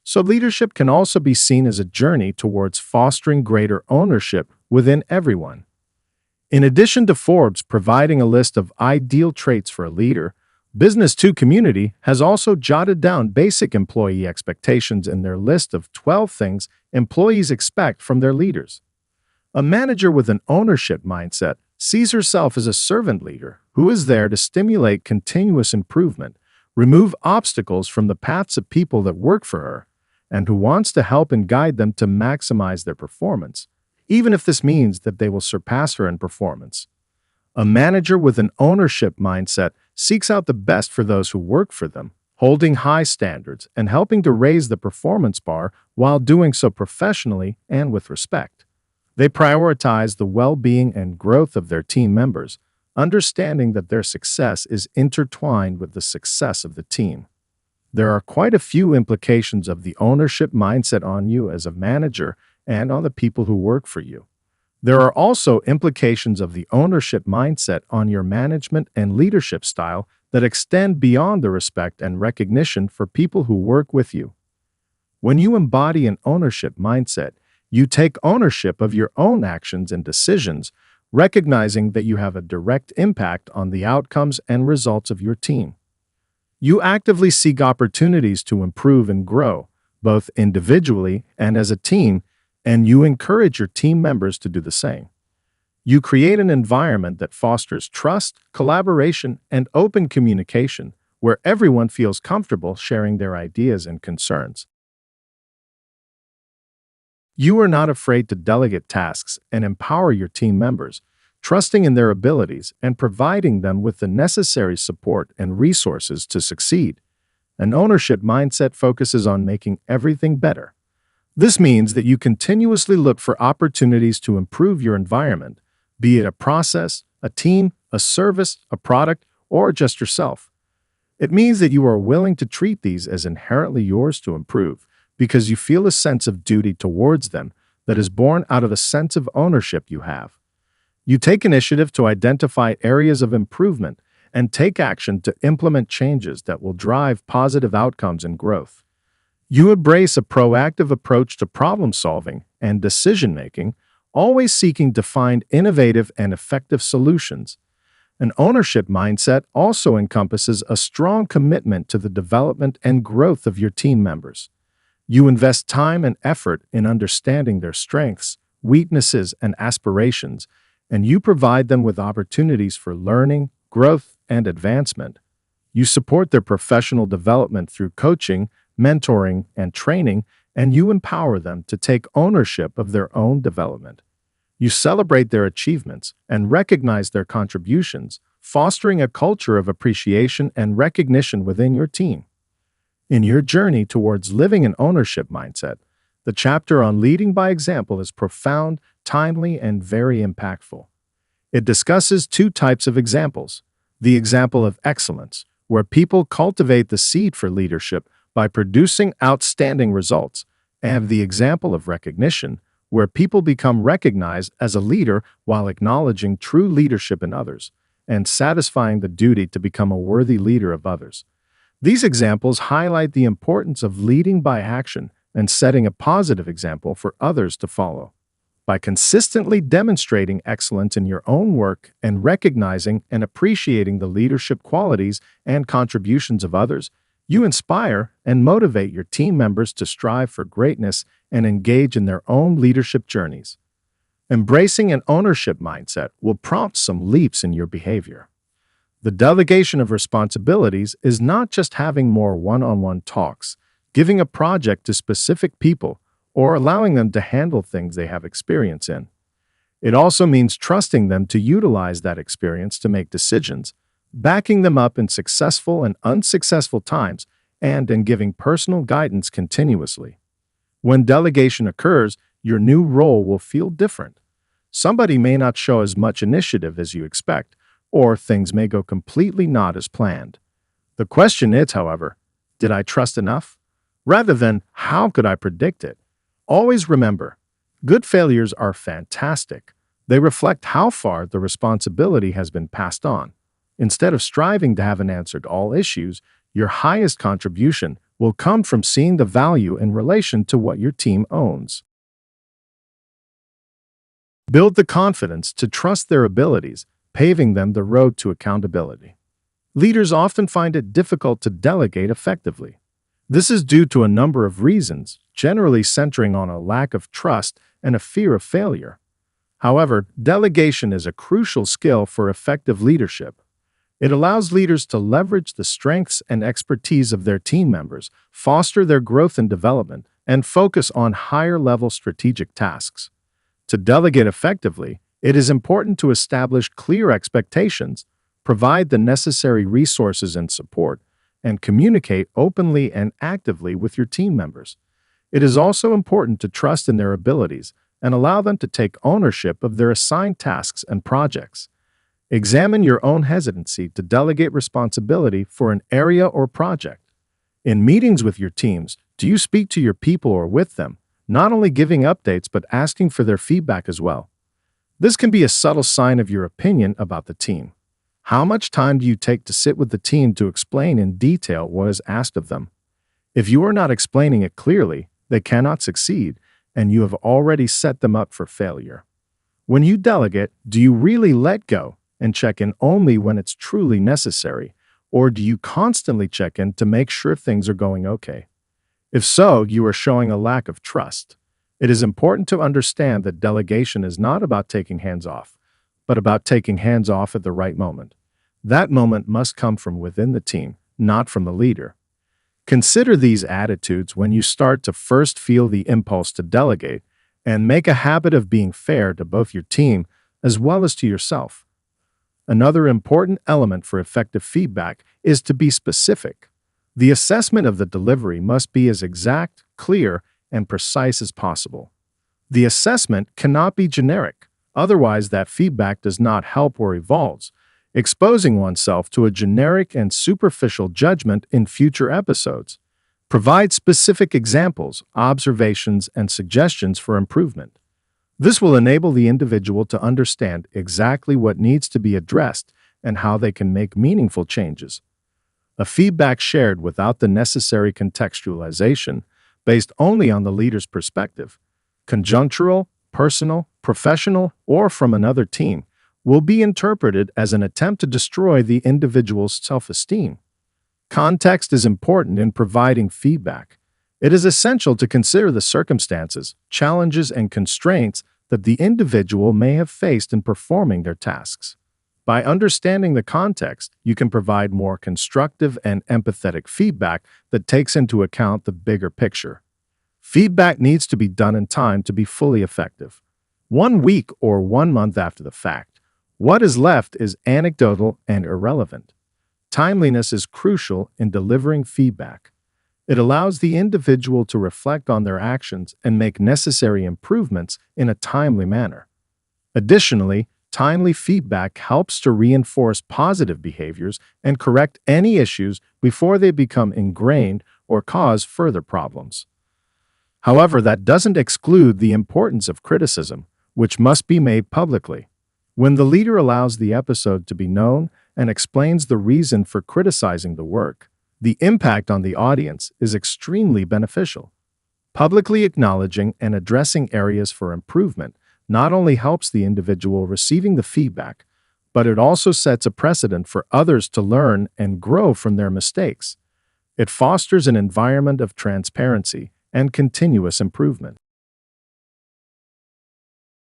So leadership can also be seen as a journey towards fostering greater ownership within everyone. In addition to Forbes providing a list of ideal traits for a leader, Business 2 Community has also jotted down basic employee expectations in their list of 12 things employees expect from their leaders. A manager with an ownership mindset sees herself as a servant leader who is there to stimulate continuous improvement, remove obstacles from the paths of people that work for her, and who wants to help and guide them to maximize their performance, even if this means that they will surpass her in performance. A manager with an ownership mindset seeks out the best for those who work for them, holding high standards and helping to raise the performance bar while doing so professionally and with respect. They prioritize the well-being and growth of their team members, understanding that their success is intertwined with the success of the team. There are quite a few implications of the ownership mindset on you as a manager and on the people who work for you. There are also implications of the ownership mindset on your management and leadership style that extend beyond the respect and recognition for people who work with you. When you embody an ownership mindset, you take ownership of your own actions and decisions, recognizing that you have a direct impact on the outcomes and results of your team. You actively seek opportunities to improve and grow, both individually and as a team, and you encourage your team members to do the same. You create an environment that fosters trust, collaboration, and open communication, where everyone feels comfortable sharing their ideas and concerns. You are not afraid to delegate tasks and empower your team members, trusting in their abilities and providing them with the necessary support and resources to succeed. An ownership mindset focuses on making everything better. This means that you continuously look for opportunities to improve your environment, be it a process, a team, a service, a product, or just yourself. It means that you are willing to treat these as inherently yours to improve, because you feel a sense of duty towards them that is born out of a sense of ownership you have. You take initiative to identify areas of improvement and take action to implement changes that will drive positive outcomes and growth. You embrace a proactive approach to problem solving and decision making, always seeking to find innovative and effective solutions. An ownership mindset also encompasses a strong commitment to the development and growth of your team members. You invest time and effort in understanding their strengths, weaknesses, and aspirations, and you provide them with opportunities for learning, growth, and advancement. You support their professional development through coaching, mentoring, and training, and you empower them to take ownership of their own development. You celebrate their achievements and recognize their contributions, fostering a culture of appreciation and recognition within your team. In your journey towards living an ownership mindset, the chapter on leading by example is profound, timely, and very impactful. It discusses two types of examples: the example of excellence, where people cultivate the seed for leadership by producing outstanding results, and the example of recognition, where people become recognized as a leader while acknowledging true leadership in others and satisfying the duty to become a worthy leader of others. These examples highlight the importance of leading by action and setting a positive example for others to follow. By consistently demonstrating excellence in your own work and recognizing and appreciating the leadership qualities and contributions of others, you inspire and motivate your team members to strive for greatness and engage in their own leadership journeys. Embracing an ownership mindset will prompt some leaps in your behavior. The delegation of responsibilities is not just having more one-on-one talks, giving a project to specific people, or allowing them to handle things they have experience in. It also means trusting them to utilize that experience to make decisions, backing them up in successful and unsuccessful times, and in giving personal guidance continuously. When delegation occurs, your new role will feel different. Somebody may not show as much initiative as you expect, or things may go completely not as planned. The question is, however, did I trust enough? Rather than, how could I predict it? Always remember, good failures are fantastic. They reflect how far the responsibility has been passed on. Instead of striving to have an answer to all issues, your highest contribution will come from seeing the value in relation to what your team owns. Build the confidence to trust their abilities, paving them the road to accountability. Leaders often find it difficult to delegate effectively. This is due to a number of reasons, generally centering on a lack of trust and a fear of failure. However, delegation is a crucial skill for effective leadership. It allows leaders to leverage the strengths and expertise of their team members, foster their growth and development, and focus on higher-level strategic tasks. To delegate effectively, it is important to establish clear expectations, provide the necessary resources and support, and communicate openly and actively with your team members. It is also important to trust in their abilities and allow them to take ownership of their assigned tasks and projects. Examine your own hesitancy to delegate responsibility for an area or project. In meetings with your teams, do you speak to your people or with them, not only giving updates but asking for their feedback as well? This can be a subtle sign of your opinion about the team. How much time do you take to sit with the team to explain in detail what is asked of them? If you are not explaining it clearly, they cannot succeed, and you have already set them up for failure. When you delegate, do you really let go and check in only when it's truly necessary, or do you constantly check in to make sure things are going okay? If so, you are showing a lack of trust. It is important to understand that delegation is not about taking hands off, but about taking hands off at the right moment. That moment must come from within the team, not from the leader. Consider these attitudes when you start to first feel the impulse to delegate, and make a habit of being fair to both your team as well as to yourself. Another important element for effective feedback is to be specific. The assessment of the delivery must be as exact, clear, and precise as possible. The assessment cannot be generic, otherwise that feedback does not help or evolves, exposing oneself to a generic and superficial judgment in future episodes. Provide specific examples, observations, and suggestions for improvement. This will enable the individual to understand exactly what needs to be addressed and how they can make meaningful changes. A feedback shared without the necessary contextualization, based only on the leader's perspective, conjunctural, personal, professional, or from another team, will be interpreted as an attempt to destroy the individual's self-esteem. Context is important in providing feedback. It is essential to consider the circumstances, challenges, and constraints that the individual may have faced in performing their tasks. By understanding the context, you can provide more constructive and empathetic feedback that takes into account the bigger picture. Feedback needs to be done in time to be fully effective. 1 week or 1 month after the fact, what is left is anecdotal and irrelevant. Timeliness is crucial in delivering feedback. It allows the individual to reflect on their actions and make necessary improvements in a timely manner. Additionally, timely feedback helps to reinforce positive behaviors and correct any issues before they become ingrained or cause further problems. However, that doesn't exclude the importance of criticism, which must be made publicly. When the leader allows the episode to be known and explains the reason for criticizing the work, the impact on the audience is extremely beneficial. Publicly acknowledging and addressing areas for improvement not only helps the individual receiving the feedback, but it also sets a precedent for others to learn and grow from their mistakes. It fosters an environment of transparency and continuous improvement.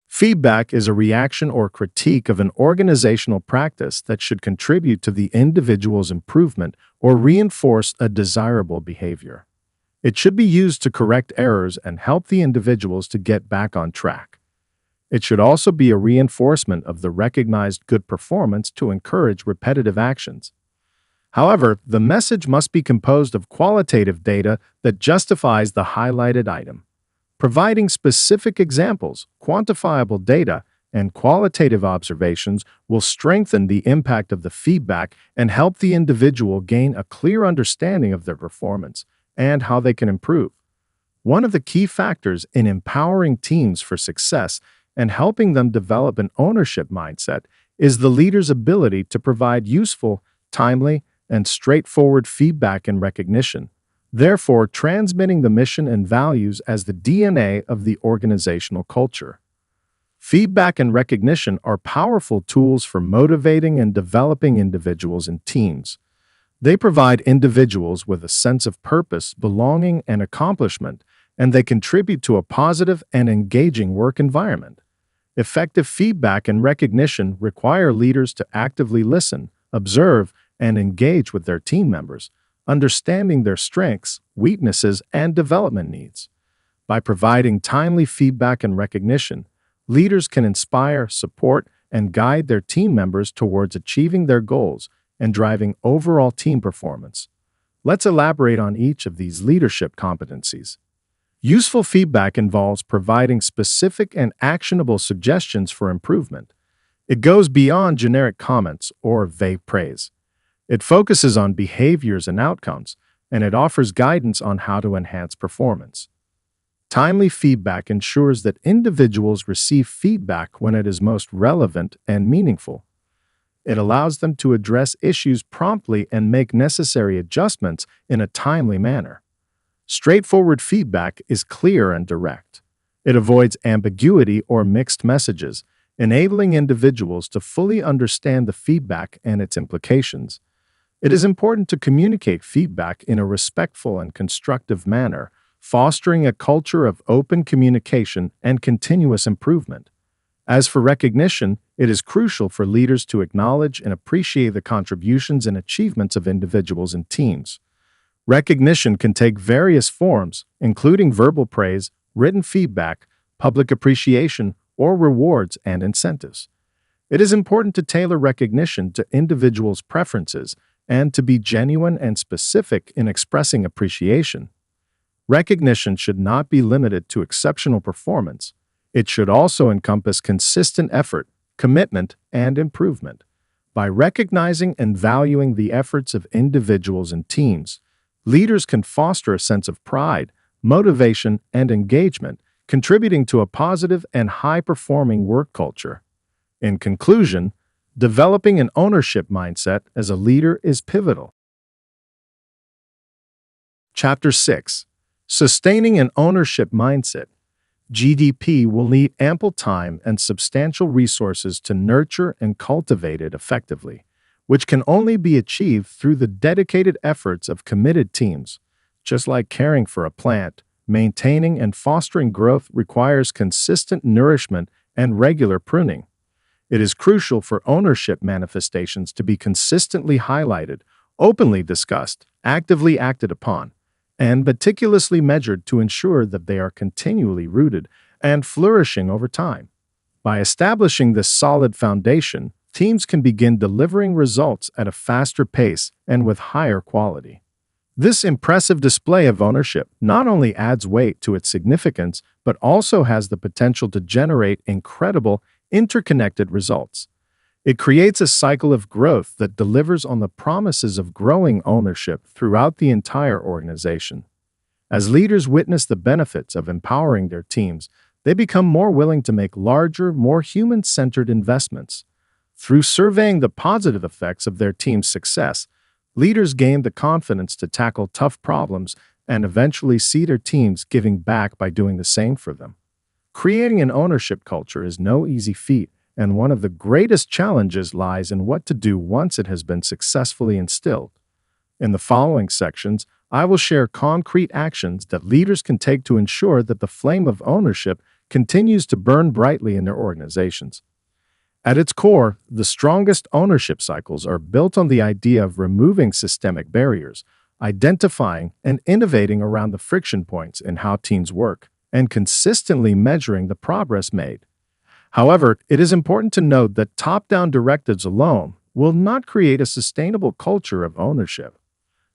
Feedback is a reaction or critique of an organizational practice that should contribute to the individual's improvement or reinforce a desirable behavior. It should be used to correct errors and help the individuals to get back on track. It should also be a reinforcement of the recognized good performance to encourage repetitive actions. However, the message must be composed of qualitative data that justifies the highlighted item. Providing specific examples, quantifiable data, and qualitative observations will strengthen the impact of the feedback and help the individual gain a clear understanding of their performance and how they can improve. One of the key factors in empowering teams for success and helping them develop an ownership mindset is the leader's ability to provide useful, timely, and straightforward feedback and recognition, therefore transmitting the mission and values as the DNA of the organizational culture. Feedback and recognition are powerful tools for motivating and developing individuals and teams. They provide individuals with a sense of purpose, belonging, and accomplishment, and they contribute to a positive and engaging work environment. Effective feedback and recognition require leaders to actively listen, observe, and engage with their team members, understanding their strengths, weaknesses, and development needs. By providing timely feedback and recognition, leaders can inspire, support, and guide their team members towards achieving their goals and driving overall team performance. Let's elaborate on each of these leadership competencies. Useful feedback involves providing specific and actionable suggestions for improvement. It goes beyond generic comments or vague praise. It focuses on behaviors and outcomes, and it offers guidance on how to enhance performance. Timely feedback ensures that individuals receive feedback when it is most relevant and meaningful. It allows them to address issues promptly and make necessary adjustments in a timely manner. Straightforward feedback is clear and direct. It avoids ambiguity or mixed messages, enabling individuals to fully understand the feedback and its implications. It is important to communicate feedback in a respectful and constructive manner, fostering a culture of open communication and continuous improvement. As for recognition, it is crucial for leaders to acknowledge and appreciate the contributions and achievements of individuals and teams. Recognition can take various forms, including verbal praise, written feedback, public appreciation, or rewards and incentives. It is important to tailor recognition to individuals' preferences and to be genuine and specific in expressing appreciation. Recognition should not be limited to exceptional performance. It should also encompass consistent effort, commitment, and improvement. By recognizing and valuing the efforts of individuals and teams, leaders can foster a sense of pride, motivation, and engagement, contributing to a positive and high-performing work culture. In conclusion, developing an ownership mindset as a leader is pivotal. Chapter 6: Sustaining an ownership mindset. GDP will need ample time and substantial resources to nurture and cultivate it effectively, which can only be achieved through the dedicated efforts of committed teams. Just like caring for a plant, maintaining and fostering growth requires consistent nourishment and regular pruning. It is crucial for ownership manifestations to be consistently highlighted, openly discussed, actively acted upon, and meticulously measured to ensure that they are continually rooted and flourishing over time. By establishing this solid foundation, teams can begin delivering results at a faster pace and with higher quality. This impressive display of ownership not only adds weight to its significance, but also has the potential to generate incredible, interconnected results. It creates a cycle of growth that delivers on the promises of growing ownership throughout the entire organization. As leaders witness the benefits of empowering their teams, they become more willing to make larger, more human-centered investments. Through surveying the positive effects of their team's success, leaders gain the confidence to tackle tough problems and eventually see their teams giving back by doing the same for them. Creating an ownership culture is no easy feat, and one of the greatest challenges lies in what to do once it has been successfully instilled. In the following sections, I will share concrete actions that leaders can take to ensure that the flame of ownership continues to burn brightly in their organizations. At its core, the strongest ownership cycles are built on the idea of removing systemic barriers, identifying and innovating around the friction points in how teams work, and consistently measuring the progress made. However, it is important to note that top-down directives alone will not create a sustainable culture of ownership.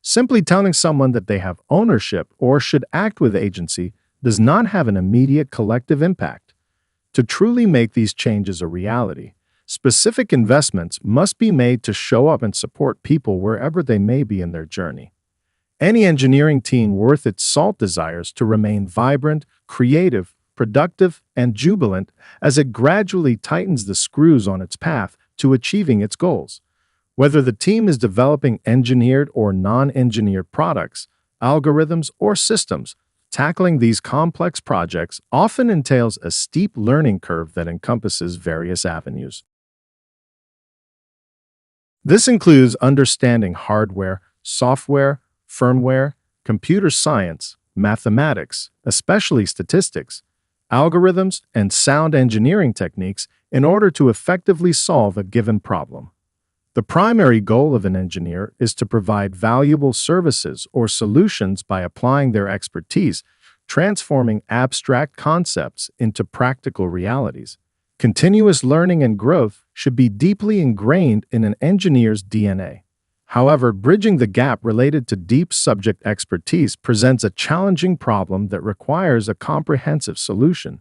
Simply telling someone that they have ownership or should act with agency does not have an immediate collective impact. To truly make these changes a reality, specific investments must be made to show up and support people wherever they may be in their journey. Any engineering team worth its salt desires to remain vibrant, creative, productive, and jubilant as it gradually tightens the screws on its path to achieving its goals. Whether the team is developing engineered or non-engineered products, algorithms, or systems, Tackling these complex projects often entails a steep learning curve that encompasses various avenues. This includes understanding hardware, software, firmware, computer science, mathematics, especially statistics, algorithms, and sound engineering techniques in order to effectively solve a given problem. The primary goal of an engineer is to provide valuable services or solutions by applying their expertise, transforming abstract concepts into practical realities. Continuous learning and growth should be deeply ingrained in an engineer's DNA. However, bridging the gap related to deep subject expertise presents a challenging problem that requires a comprehensive solution.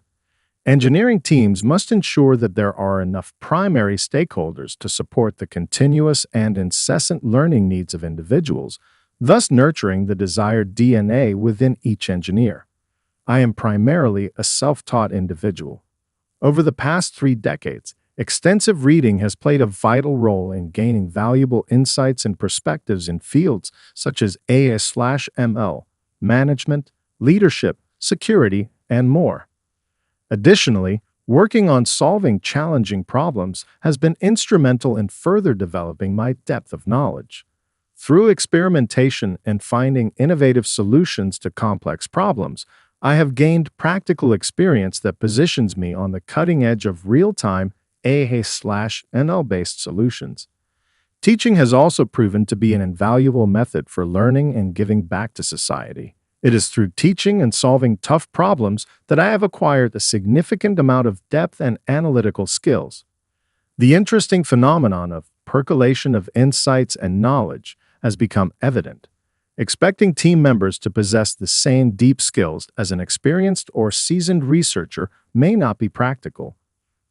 Engineering teams must ensure that there are enough primary stakeholders to support the continuous and incessant learning needs of individuals, thus nurturing the desired DNA within each engineer. I am primarily a self-taught individual. Over the past 3 decades, extensive reading has played a vital role in gaining valuable insights and perspectives in fields such as AI/ML, management, leadership, security, and more. Additionally, working on solving challenging problems has been instrumental in further developing my depth of knowledge. Through experimentation and finding innovative solutions to complex problems, I have gained practical experience that positions me on the cutting edge of real-time AI/ML-based solutions. Teaching has also proven to be an invaluable method for learning and giving back to society. It is through teaching and solving tough problems that I have acquired a significant amount of depth and analytical skills. The interesting phenomenon of percolation of insights and knowledge has become evident. Expecting team members to possess the same deep skills as an experienced or seasoned researcher may not be practical.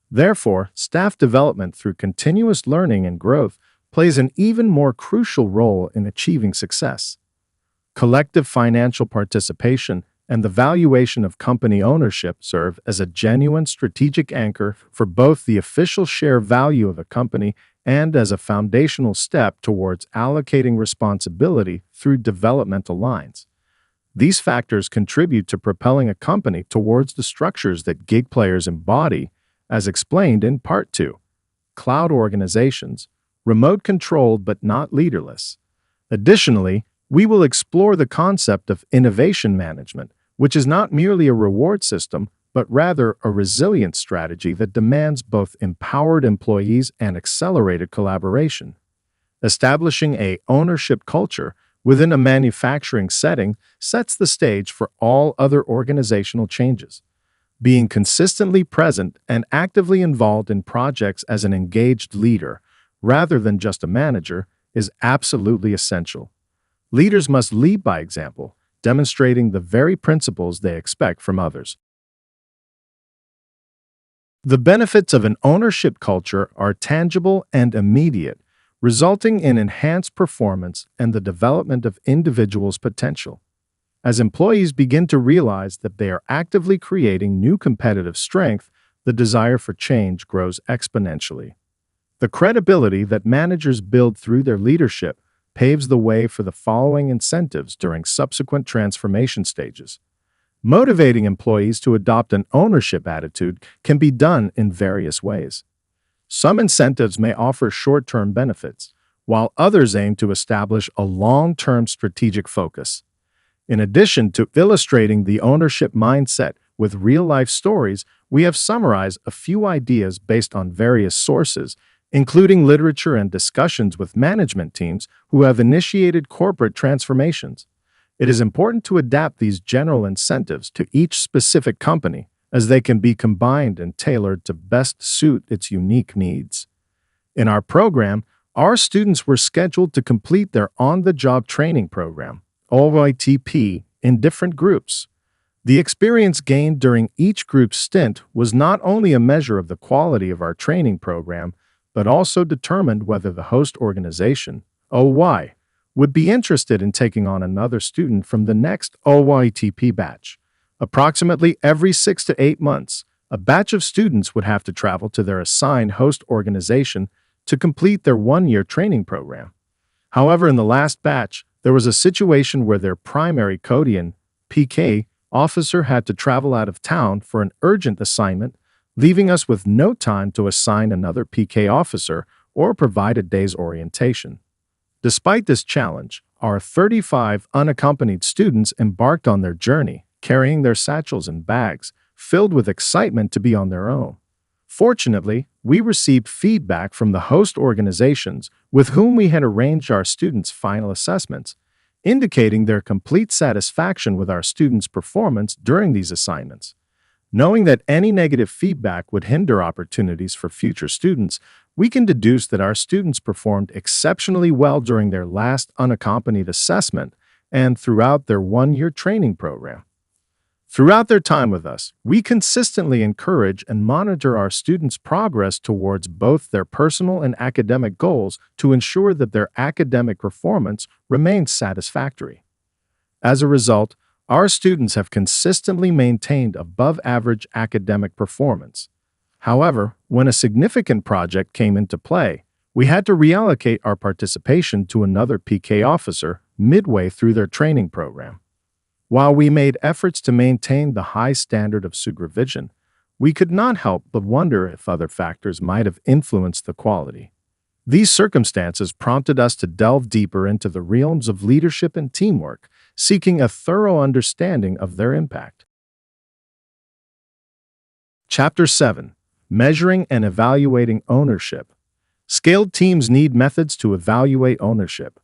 Therefore, staff development through continuous learning and growth plays an even more crucial role in achieving success. Collective financial participation and the valuation of company ownership serve as a genuine strategic anchor for both the official share value of a company and as a foundational step towards allocating responsibility through developmental lines. These factors contribute to propelling a company towards the structures that gig players embody, as explained in Part 2. Cloud organizations, remote-controlled but not leaderless. Additionally, we will explore the concept of innovation management, which is not merely a reward system, but rather a resilient strategy that demands both empowered employees and accelerated collaboration. Establishing an ownership culture within a manufacturing setting sets the stage for all other organizational changes. Being consistently present and actively involved in projects as an engaged leader, rather than just a manager, is absolutely essential. Leaders must lead by example, demonstrating the very principles they expect from others. The benefits of an ownership culture are tangible and immediate, resulting in enhanced performance and the development of individuals' potential. As employees begin to realize that they are actively creating new competitive strength, the desire for change grows exponentially. The credibility that managers build through their leadership paves the way for the following incentives during subsequent transformation stages. Motivating employees to adopt an ownership attitude can be done in various ways. Some incentives may offer short-term benefits, while others aim to establish a long-term strategic focus. In addition to illustrating the ownership mindset with real-life stories, we have summarized a few ideas based on various sources, including literature and discussions with management teams who have initiated corporate transformations. It is important to adapt these general incentives to each specific company, as they can be combined and tailored to best suit its unique needs. In our program, our students were scheduled to complete their on-the-job training program, OYTP, in different groups. The experience gained during each group stint was not only a measure of the quality of our training program, but also determined whether the host organization, OY, would be interested in taking on another student from the next OYTP batch. Approximately every 6 to 8 months, a batch of students would have to travel to their assigned host organization to complete their one-year training program. However, in the last batch, there was a situation where their primary codian, PK, officer had to travel out of town for an urgent assignment, leaving us with no time to assign another PK officer or provide a day's orientation. Despite this challenge, our 35 unaccompanied students embarked on their journey, carrying their satchels and bags, filled with excitement to be on their own. Fortunately, we received feedback from the host organizations with whom we had arranged our students' final assessments, indicating their complete satisfaction with our students' performance during these assignments. Knowing that any negative feedback would hinder opportunities for future students, we can deduce that our students performed exceptionally well during their last unaccompanied assessment and throughout their one-year training program. Throughout their time with us, we consistently encourage and monitor our students' progress towards both their personal and academic goals to ensure that their academic performance remains satisfactory. As a result, our students have consistently maintained above-average academic performance. However, when a significant project came into play, we had to reallocate our participation to another PK officer midway through their training program. While we made efforts to maintain the high standard of supervision, we could not help but wonder if other factors might have influenced the quality. These circumstances prompted us to delve deeper into the realms of leadership and teamwork, seeking a thorough understanding of their impact. Chapter 7. Measuring and Evaluating Ownership. Scaled teams need methods to evaluate ownership.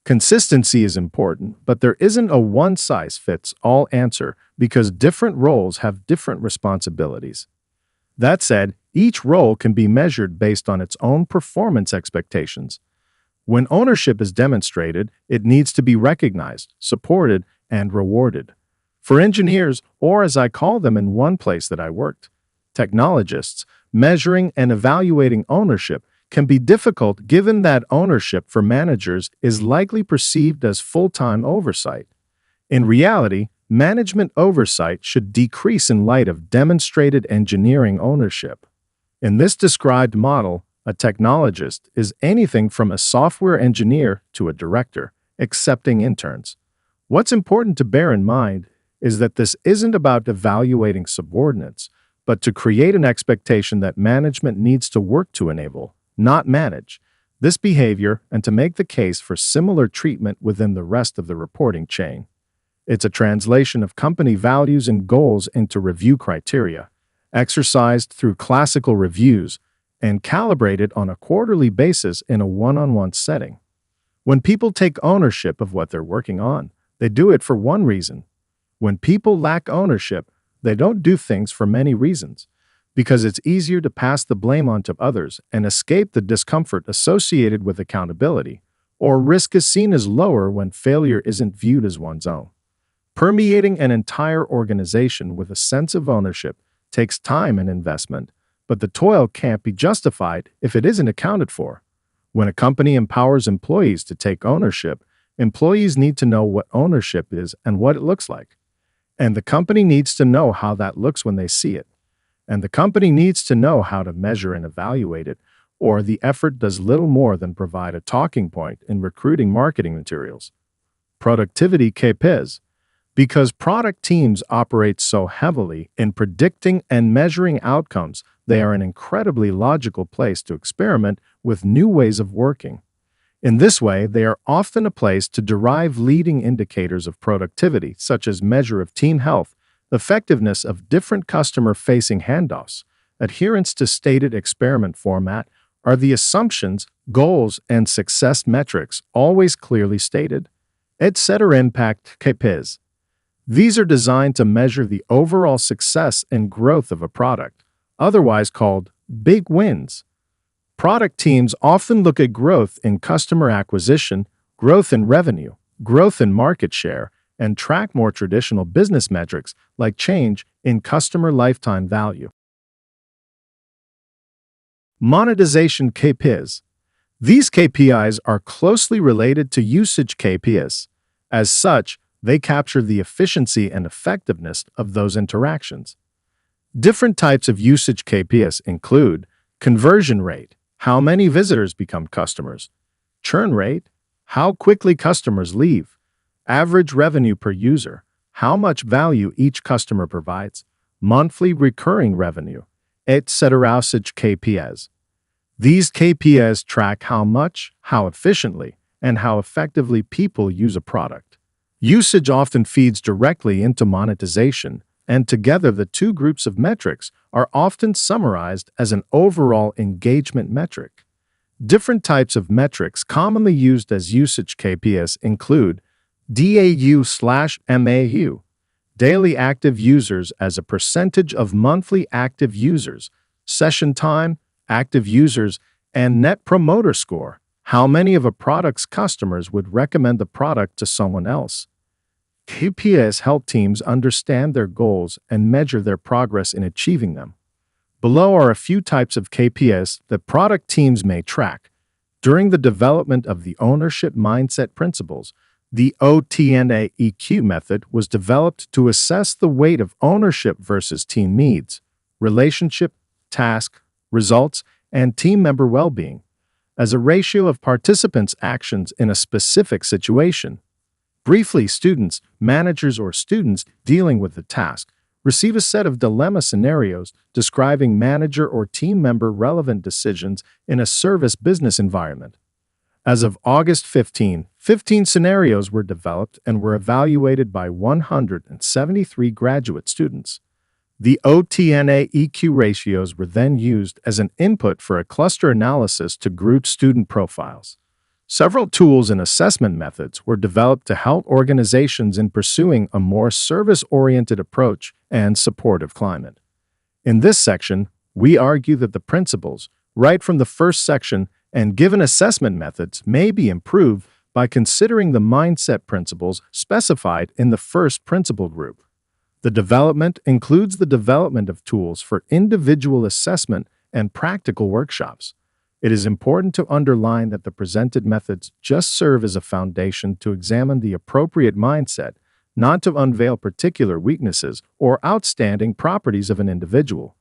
Consistency is important, but there isn't a one-size-fits-all answer because different roles have different responsibilities. That said, each role can be measured based on its own performance expectations. When ownership is demonstrated, it needs to be recognized, supported, and rewarded. For engineers, or as I call them in one place that I worked, technologists, measuring and evaluating ownership can be difficult given that ownership for managers is likely perceived as full-time oversight. In reality, management oversight should decrease in light of demonstrated engineering ownership. In this described model, a technologist is anything from a software engineer to a director, accepting interns. What's important to bear in mind is that this isn't about evaluating subordinates, but to create an expectation that management needs to work to enable, not manage, this behavior and to make the case for similar treatment within the rest of the reporting chain. It's a translation of company values and goals into review criteria, exercised through classical reviews, and calibrated on a quarterly basis in a one-on-one setting. When people take ownership of what they're working on, they do it for one reason. When people lack ownership, they don't do things for many reasons, because it's easier to pass the blame onto others and escape the discomfort associated with accountability, or risk is seen as lower when failure isn't viewed as one's own. Permeating an entire organization with a sense of ownership takes time and investment, but the toil can't be justified if it isn't accounted for. When a company empowers employees to take ownership, employees need to know what ownership is and what it looks like. And the company needs to know how that looks when they see it. And the company needs to know how to measure and evaluate it, or the effort does little more than provide a talking point in recruiting marketing materials. Productivity KPIs. Because product teams operate so heavily in predicting and measuring outcomes, they are an incredibly logical place to experiment with new ways of working. In this way, they are often a place to derive leading indicators of productivity, such as measure of team health, effectiveness of different customer-facing handoffs, adherence to stated experiment format, are the assumptions, goals, and success metrics always clearly stated. Etc. Impact KPIs. These are designed to measure the overall success and growth of a product, otherwise called big wins. Product teams often look at growth in customer acquisition, growth in revenue, growth in market share, and track more traditional business metrics like change in customer lifetime value. Monetization KPIs. These KPIs are closely related to usage KPIs. As such, they capture the efficiency and effectiveness of those interactions. Different types of usage KPIs include conversion rate, how many visitors become customers, churn rate, how quickly customers leave, average revenue per user, how much value each customer provides, monthly recurring revenue, etc. such KPIs. These KPIs track how much, how efficiently, and how effectively people use a product. Usage often feeds directly into monetization, and together the two groups of metrics are often summarized as an overall engagement metric. Different types of metrics commonly used as usage KPIs include DAU/MAU, daily active users as a percentage of monthly active users, session time, active users, and Net Promoter Score, how many of a product's customers would recommend the product to someone else. KPIs help teams understand their goals and measure their progress in achieving them. Below are a few types of KPIs that product teams may track. During the development of the ownership mindset principles, the OTNAEQ method was developed to assess the weight of ownership versus team needs, relationship, task, results, and team member well-being, as a ratio of participants' actions in a specific situation. Briefly, students, managers, or students dealing with the task receive a set of dilemma scenarios describing manager or team member relevant decisions in a service business environment. As of August 15, 15 scenarios were developed and were evaluated by 173 graduate students. The OTNA-EQ ratios were then used as an input for a cluster analysis to group student profiles. Several tools and assessment methods were developed to help organizations in pursuing a more service-oriented approach and supportive climate. In this section, we argue that the principles, right from the first section, and given assessment methods may be improved by considering the mindset principles specified in the first principle group. The development includes the development of tools for individual assessment and practical workshops. It is important to underline that the presented methods just serve as a foundation to examine the appropriate mindset, not to unveil particular weaknesses or outstanding properties of an individual.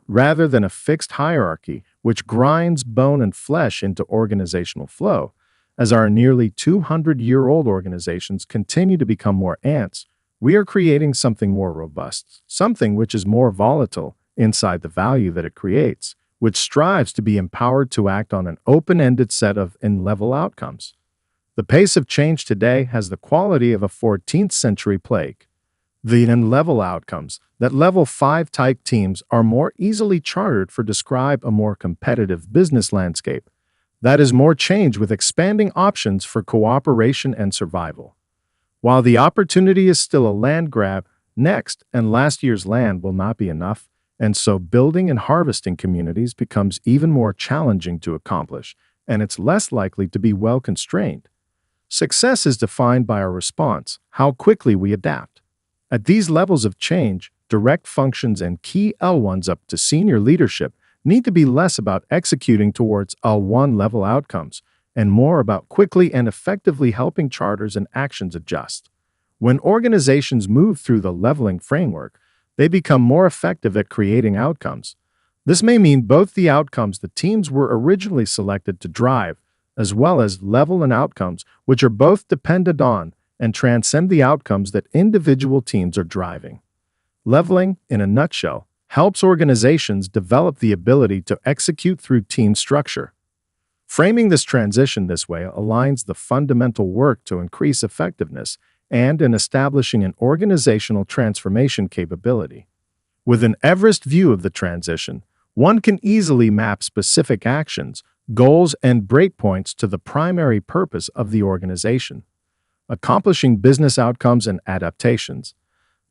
Rather than a fixed hierarchy which grinds bone and flesh into organizational flow, as our nearly 200-year-old organizations continue to become more ants, we are creating something more robust, something which is more volatile inside the value that it creates, which strives to be empowered to act on an open-ended set of in-level outcomes. The pace of change today has the quality of a 14th century plague. The in-level outcomes that level 5 type teams are more easily chartered for describe a more competitive business landscape. That is more change with expanding options for cooperation and survival. While the opportunity is still a land grab, next and last year's land will not be enough, and so building and harvesting communities becomes even more challenging to accomplish, and it's less likely to be well constrained. Success is defined by our response, how quickly we adapt. At these levels of change, direct functions and key L1s up to senior leadership need to be less about executing towards L1 level outcomes and more about quickly and effectively helping charters and actions adjust. When organizations move through the leveling framework, they become more effective at creating outcomes. This may mean both the outcomes the teams were originally selected to drive, as well as level and outcomes which are both dependent on and transcend the outcomes that individual teams are driving. Leveling, in a nutshell, helps organizations develop the ability to execute through team structure. Framing this transition this way aligns the fundamental work to increase effectiveness and in establishing an organizational transformation capability. With an Everest view of the transition, one can easily map specific actions, goals, and breakpoints to the primary purpose of the organization: accomplishing business outcomes and adaptations.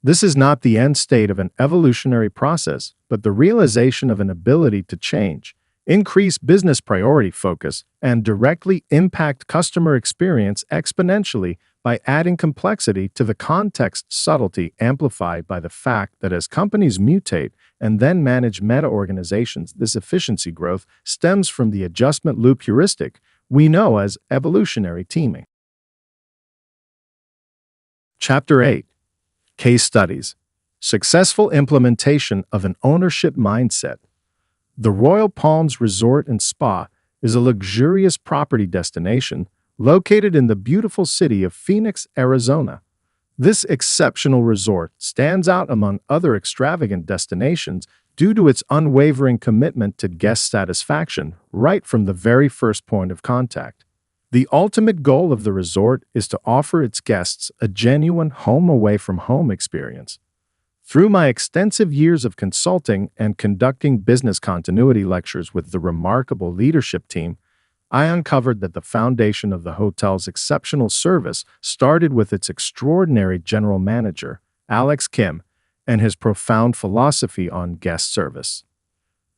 This is not the end state of an evolutionary process, but the realization of an ability to change, increase business priority focus, and directly impact customer experience exponentially by adding complexity to the context subtlety amplified by the fact that as companies mutate and then manage meta-organizations, this efficiency growth stems from the adjustment loop heuristic we know as evolutionary teaming. Chapter 8. Case Studies. Successful Implementation of an Ownership Mindset. The Royal Palms Resort and Spa is a luxurious property destination located in the beautiful city of Phoenix, Arizona. This exceptional resort stands out among other extravagant destinations due to its unwavering commitment to guest satisfaction right from the very first point of contact. The ultimate goal of the resort is to offer its guests a genuine home away from home experience. Through my extensive years of consulting and conducting business continuity lectures with the remarkable leadership team, I uncovered that the foundation of the hotel's exceptional service started with its extraordinary general manager, Alex Kim, and his profound philosophy on guest service.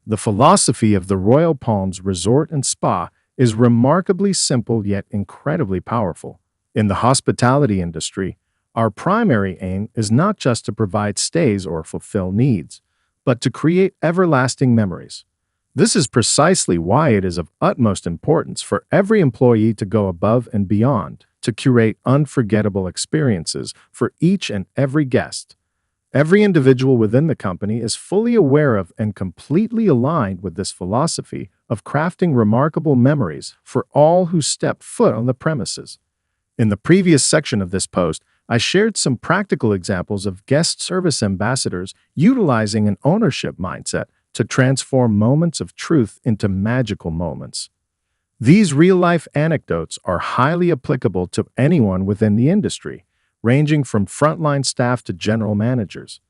The philosophy of the Royal Palms Resort and Spa is remarkably simple yet incredibly powerful. In the hospitality industry, our primary aim is not just to provide stays or fulfill needs, but to create everlasting memories. This is precisely why it is of utmost importance for every employee to go above and beyond to curate unforgettable experiences for each and every guest. Every individual within the company is fully aware of and completely aligned with this philosophy of crafting remarkable memories for all who step foot on the premises. In the previous section of this post, I shared some practical examples of guest service ambassadors utilizing an ownership mindset to transform moments of truth into magical moments. These real-life anecdotes are highly applicable to anyone within the industry, ranging from frontline staff to general managers.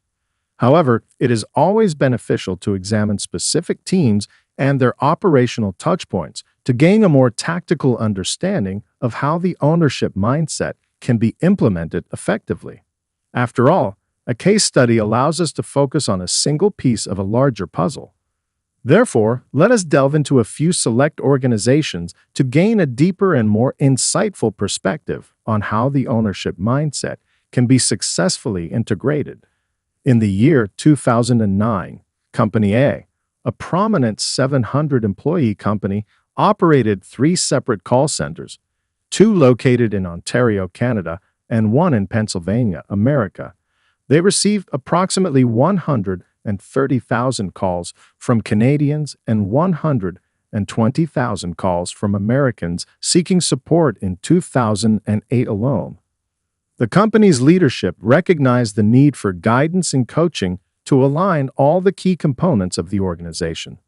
However, it is always beneficial to examine specific teams and their operational touchpoints to gain a more tactical understanding of how the ownership mindset can be implemented effectively. After all, a case study allows us to focus on a single piece of a larger puzzle. Therefore, let us delve into a few select organizations to gain a deeper and more insightful perspective on how the ownership mindset can be successfully integrated. In the year 2009, Company a prominent 700-employee company, operated 3 separate call centers, 2 located in Ontario, Canada, and 1 in Pennsylvania, America. They received approximately 130,000 calls from Canadians and 120,000 calls from Americans seeking support in 2008 alone. The company's leadership recognized the need for guidance and coaching to align all the key components of the organization.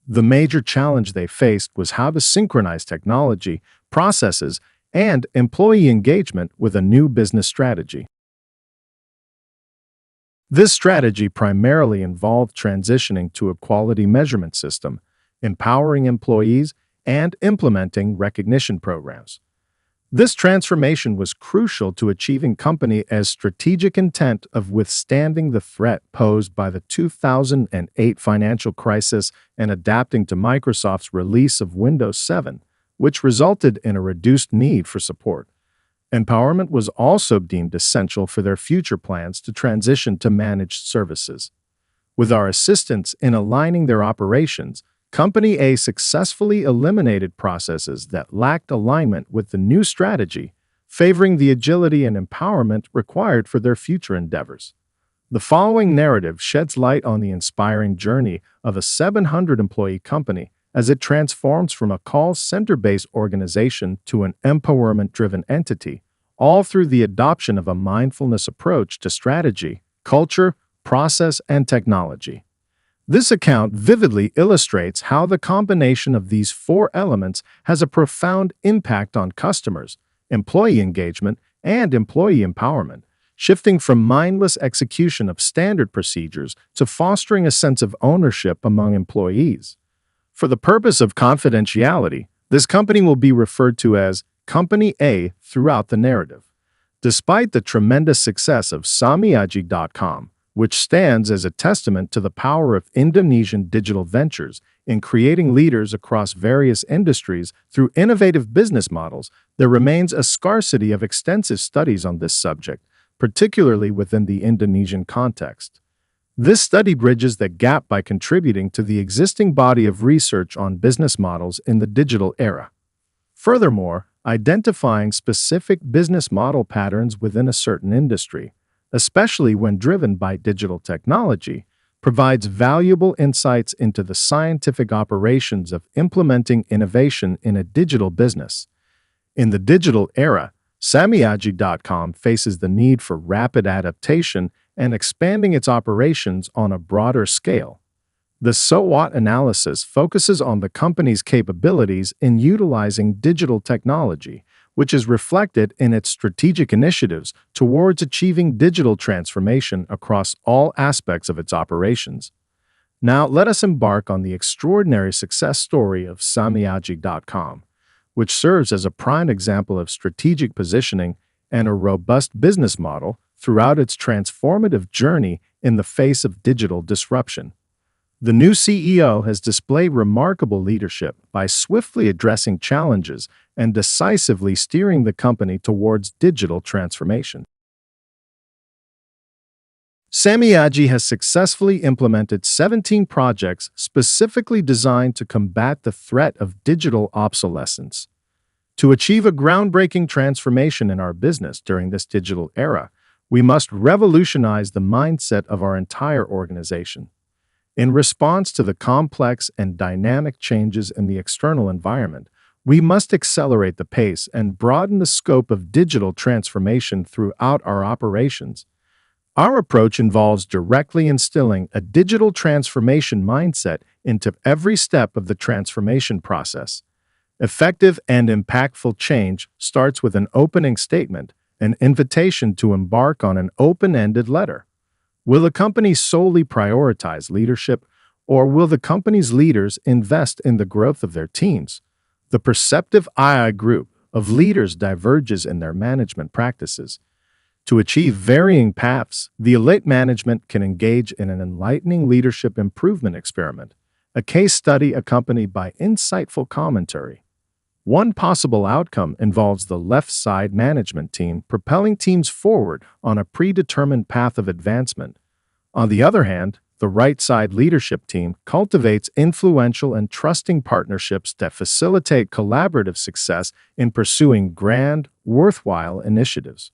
The major challenge they faced was how to synchronize technology, processes, and employee engagement with a new business strategy. This strategy primarily involved transitioning to a quality measurement system, empowering employees, and implementing recognition programs. This transformation was crucial to achieving company A's strategic intent of withstanding the threat posed by the 2008 financial crisis and adapting to Microsoft's release of Windows 7, which resulted in a reduced need for support. Empowerment was also deemed essential for their future plans to transition to managed services. With our assistance in aligning their operations, Company A successfully eliminated processes that lacked alignment with the new strategy, favoring the agility and empowerment required for their future endeavors. The following narrative sheds light on the inspiring journey of a 700-employee company as it transforms from a call center-based organization to an empowerment-driven entity, all through the adoption of a mindfulness approach to strategy, culture, process, and technology. This account vividly illustrates how the combination of these 4 elements has a profound impact on customers, employee engagement, and employee empowerment, shifting from mindless execution of standard procedures to fostering a sense of ownership among employees. For the purpose of confidentiality, this company will be referred to as Company A throughout the narrative. Despite the tremendous success of Samiaji.com, which stands as a testament to the power of Indonesian digital ventures in creating leaders across various industries through innovative business models, there remains a scarcity of extensive studies on this subject, particularly within the Indonesian context. This study bridges the gap by contributing to the existing body of research on business models in the digital era. Furthermore, identifying specific business model patterns within a certain industry, especially when driven by digital technology, provides valuable insights into the scientific operations of implementing innovation in a digital business. In the digital era, Samyaji.com faces the need for rapid adaptation and expanding its operations on a broader scale. The SWOT analysis focuses on the company's capabilities in utilizing digital technology, which is reflected in its strategic initiatives towards achieving digital transformation across all aspects of its operations. Now, let us embark on the extraordinary success story of Samyaji.com, which serves as a prime example of strategic positioning and a robust business model throughout its transformative journey in the face of digital disruption. The new CEO has displayed remarkable leadership by swiftly addressing challenges and decisively steering the company towards digital transformation. Samyaji has successfully implemented 17 projects specifically designed to combat the threat of digital obsolescence. To achieve a groundbreaking transformation in our business during this digital era, we must revolutionize the mindset of our entire organization. In response to the complex and dynamic changes in the external environment, we must accelerate the pace and broaden the scope of digital transformation throughout our operations. Our approach involves directly instilling a digital transformation mindset into every step of the transformation process. Effective and impactful change starts with an opening statement, an invitation to embark on an open-ended letter. Will the company solely prioritize leadership, or will the company's leaders invest in the growth of their teams? The perceptive II group of leaders diverges in their management practices. To achieve varying paths, the elite management can engage in an enlightening leadership improvement experiment, a case study accompanied by insightful commentary. One possible outcome involves the left side management team propelling teams forward on a predetermined path of advancement. On the other hand, the right side leadership team cultivates influential and trusting partnerships that facilitate collaborative success in pursuing grand, worthwhile initiatives.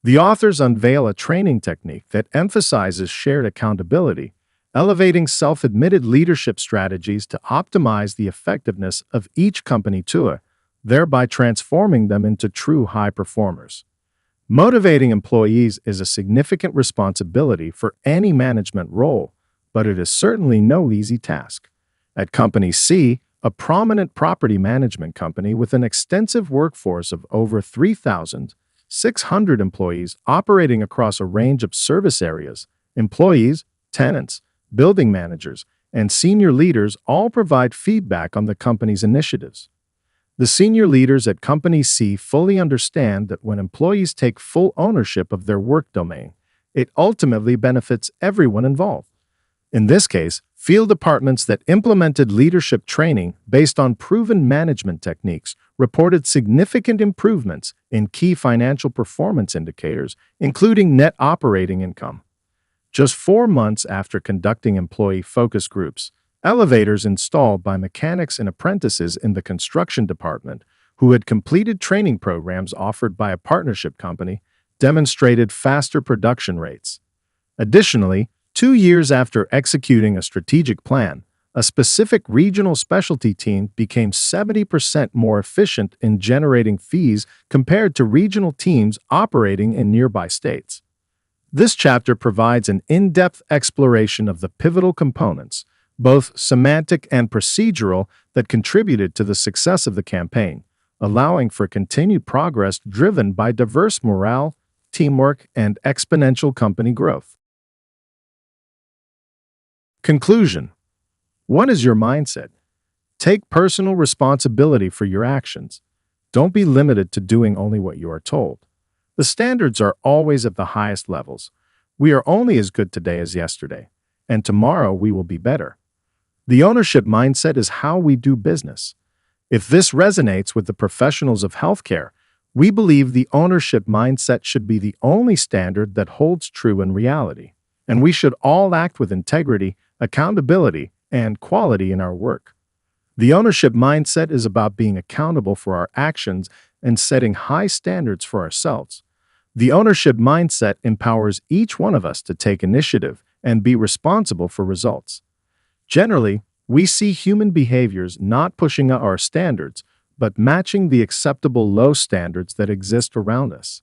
The authors unveil a training technique that emphasizes shared accountability, elevating self-admitted leadership strategies to optimize the effectiveness of each company tour, thereby transforming them into true high performers. Motivating employees is a significant responsibility for any management role, but it is certainly no easy task. At Company C, a prominent property management company with an extensive workforce of over 3,600 employees operating across a range of service areas, employees, tenants, building managers, and senior leaders all provide feedback on the company's initiatives. The senior leaders at Company C fully understand that when employees take full ownership of their work domain, it ultimately benefits everyone involved. In this case, field departments that implemented leadership training based on proven management techniques reported significant improvements in key financial performance indicators, including net operating income. Just 4 months after conducting employee focus groups, elevators installed by mechanics and apprentices in the construction department who had completed training programs offered by a partnership company demonstrated faster production rates. Additionally, 2 years after executing a strategic plan, a specific regional specialty team became 70% more efficient in generating fees compared to regional teams operating in nearby states. This chapter provides an in-depth exploration of the pivotal components, both semantic and procedural, that contributed to the success of the campaign, allowing for continued progress driven by diverse morale, teamwork, and exponential company growth. Conclusion: what is your mindset? Take personal responsibility for your actions. Don't be limited to doing only what you are told. The standards are always at the highest levels. We are only as good today as yesterday, and tomorrow we will be better. The ownership mindset is how we do business. If this resonates with the professionals of healthcare, we believe the ownership mindset should be the only standard that holds true in reality, and we should all act with integrity, accountability, and quality in our work. The ownership mindset is about being accountable for our actions and setting high standards for ourselves. The ownership mindset empowers each one of us to take initiative and be responsible for results. Generally, we see human behaviors not pushing up our standards, but matching the acceptable low standards that exist around us.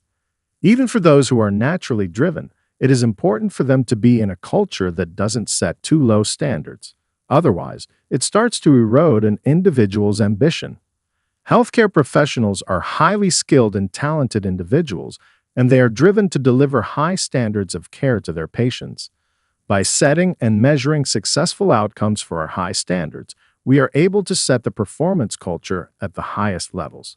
Even for those who are naturally driven, it is important for them to be in a culture that doesn't set too low standards. Otherwise, it starts to erode an individual's ambition. Healthcare professionals are highly skilled and talented individuals, and they are driven to deliver high standards of care to their patients. By setting and measuring successful outcomes for our high standards, we are able to set the performance culture at the highest levels.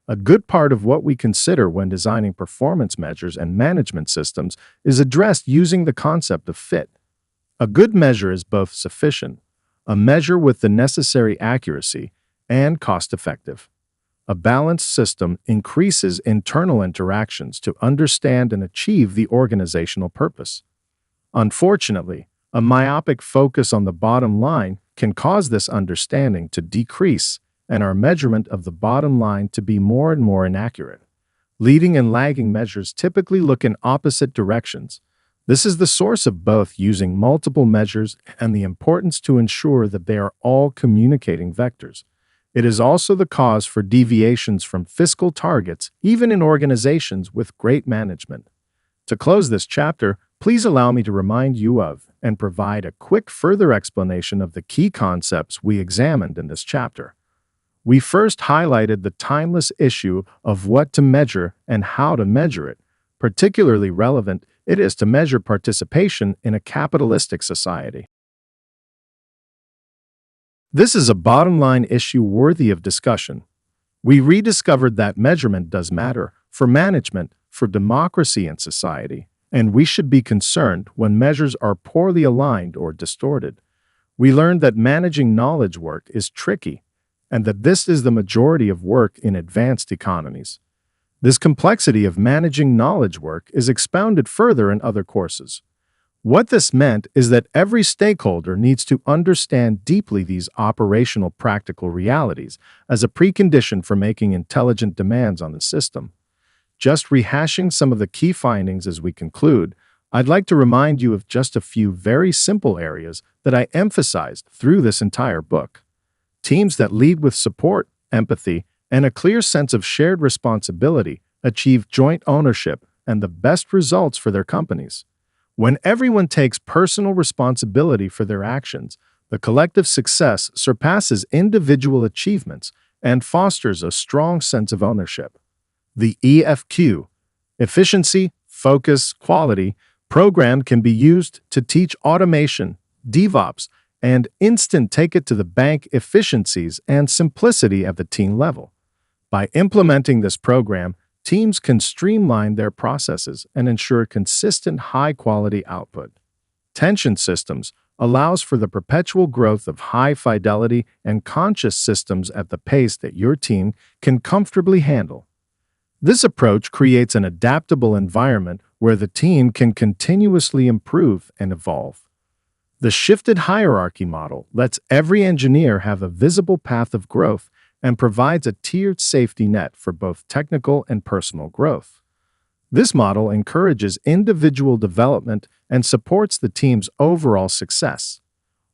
A good part of what we consider when designing performance measures and management systems is addressed using the concept of fit. A good measure is both sufficient, a measure with the necessary accuracy, and cost-effective. A balanced system increases internal interactions to understand and achieve the organizational purpose. Unfortunately, a myopic focus on the bottom line can cause this understanding to decrease and our measurement of the bottom line to be more and more inaccurate. Leading and lagging measures typically look in opposite directions. This is the source of both using multiple measures and the importance to ensure that they are all communicating vectors. It is also the cause for deviations from fiscal targets, even in organizations with great management. To close this chapter, please allow me to remind you of and provide a quick further explanation of the key concepts we examined in this chapter. We first highlighted the timeless issue of what to measure and how to measure it. Particularly relevant it is to measure participation in a capitalistic society. This is a bottom-line issue worthy of discussion. We rediscovered that measurement does matter for management, for democracy and society, and we should be concerned when measures are poorly aligned or distorted. We learned that managing knowledge work is tricky, and that this is the majority of work in advanced economies. This complexity of managing knowledge work is expounded further in other courses. What this meant is that every stakeholder needs to understand deeply these operational practical realities as a precondition for making intelligent demands on the system. Just rehashing some of the key findings as we conclude, I'd like to remind you of just a few very simple areas that I emphasized through this entire book. Teams that lead with support, empathy, and a clear sense of shared responsibility achieve joint ownership and the best results for their companies. When everyone takes personal responsibility for their actions, the collective success surpasses individual achievements and fosters a strong sense of ownership. The EFQ, efficiency, focus, quality, program can be used to teach automation, DevOps, and instant take-it-to-the-bank efficiencies and simplicity at the team level. By implementing this program, teams can streamline their processes and ensure consistent high-quality output. Tension systems allows for the perpetual growth of high-fidelity and conscious systems at the pace that your team can comfortably handle. This approach creates an adaptable environment where the team can continuously improve and evolve. The shifted hierarchy model lets every engineer have a visible path of growth and provides a tiered safety net for both technical and personal growth. This model encourages individual development and supports the team's overall success.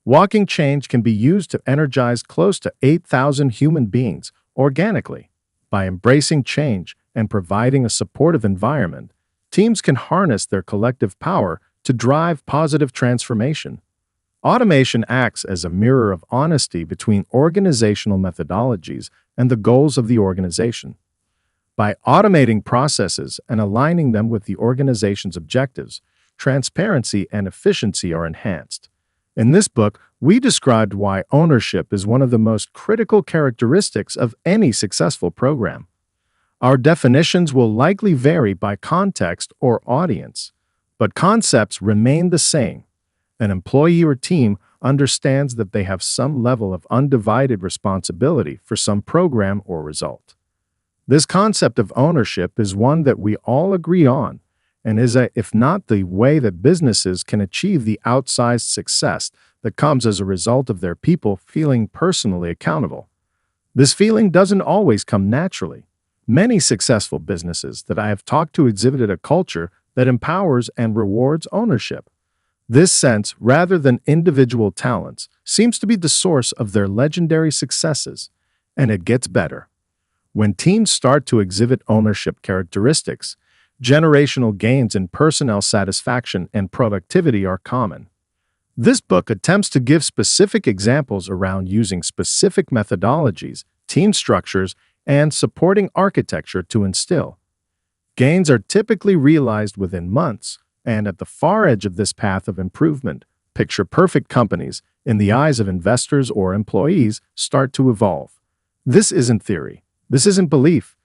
Walking change can be used to energize close to 8,000 human beings organically. By embracing change and providing a supportive environment, teams can harness their collective power to drive positive transformation. Automation acts as a mirror of honesty between organizational methodologies and the goals of the organization. By automating processes and aligning them with the organization's objectives, transparency and efficiency are enhanced. In this book, we described why ownership is one of the most critical characteristics of any successful program. Our definitions will likely vary by context or audience, but concepts remain the same. An employee or team understands that they have some level of undivided responsibility for some program or result. This concept of ownership is one that we all agree on, and is if not the way that businesses can achieve the outsized success that comes as a result of their people feeling personally accountable. This feeling doesn't always come naturally. Many successful businesses that I have talked to exhibited a culture that empowers and rewards ownership. This sense, rather than individual talents, seems to be the source of their legendary successes, and it gets better. When teams start to exhibit ownership characteristics, generational gains in personnel satisfaction and productivity are common. This book attempts to give specific examples around using specific methodologies, team structures, and supporting architecture to instill. Gains are typically realized within months, and at the far edge of this path of improvement, picture-perfect companies, in the eyes of investors or employees, start to evolve. This isn't theory. This isn't belief.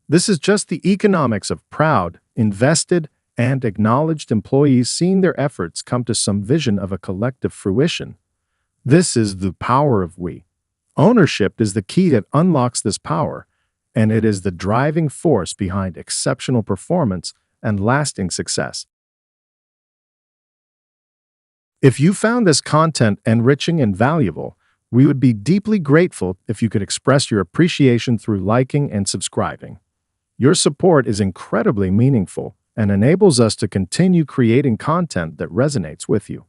This is just the economics of proud, invested, and acknowledged employees seeing their efforts come to some vision of a collective fruition. This is the power of we. Ownership is the key that unlocks this power, and it is the driving force behind exceptional performance and lasting success. If you found this content enriching and valuable, we would be deeply grateful if you could express your appreciation through liking and subscribing. Your support is incredibly meaningful and enables us to continue creating content that resonates with you.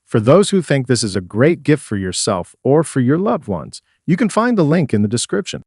For those who think this is a great gift for yourself or for your loved ones, you can find the link in the description.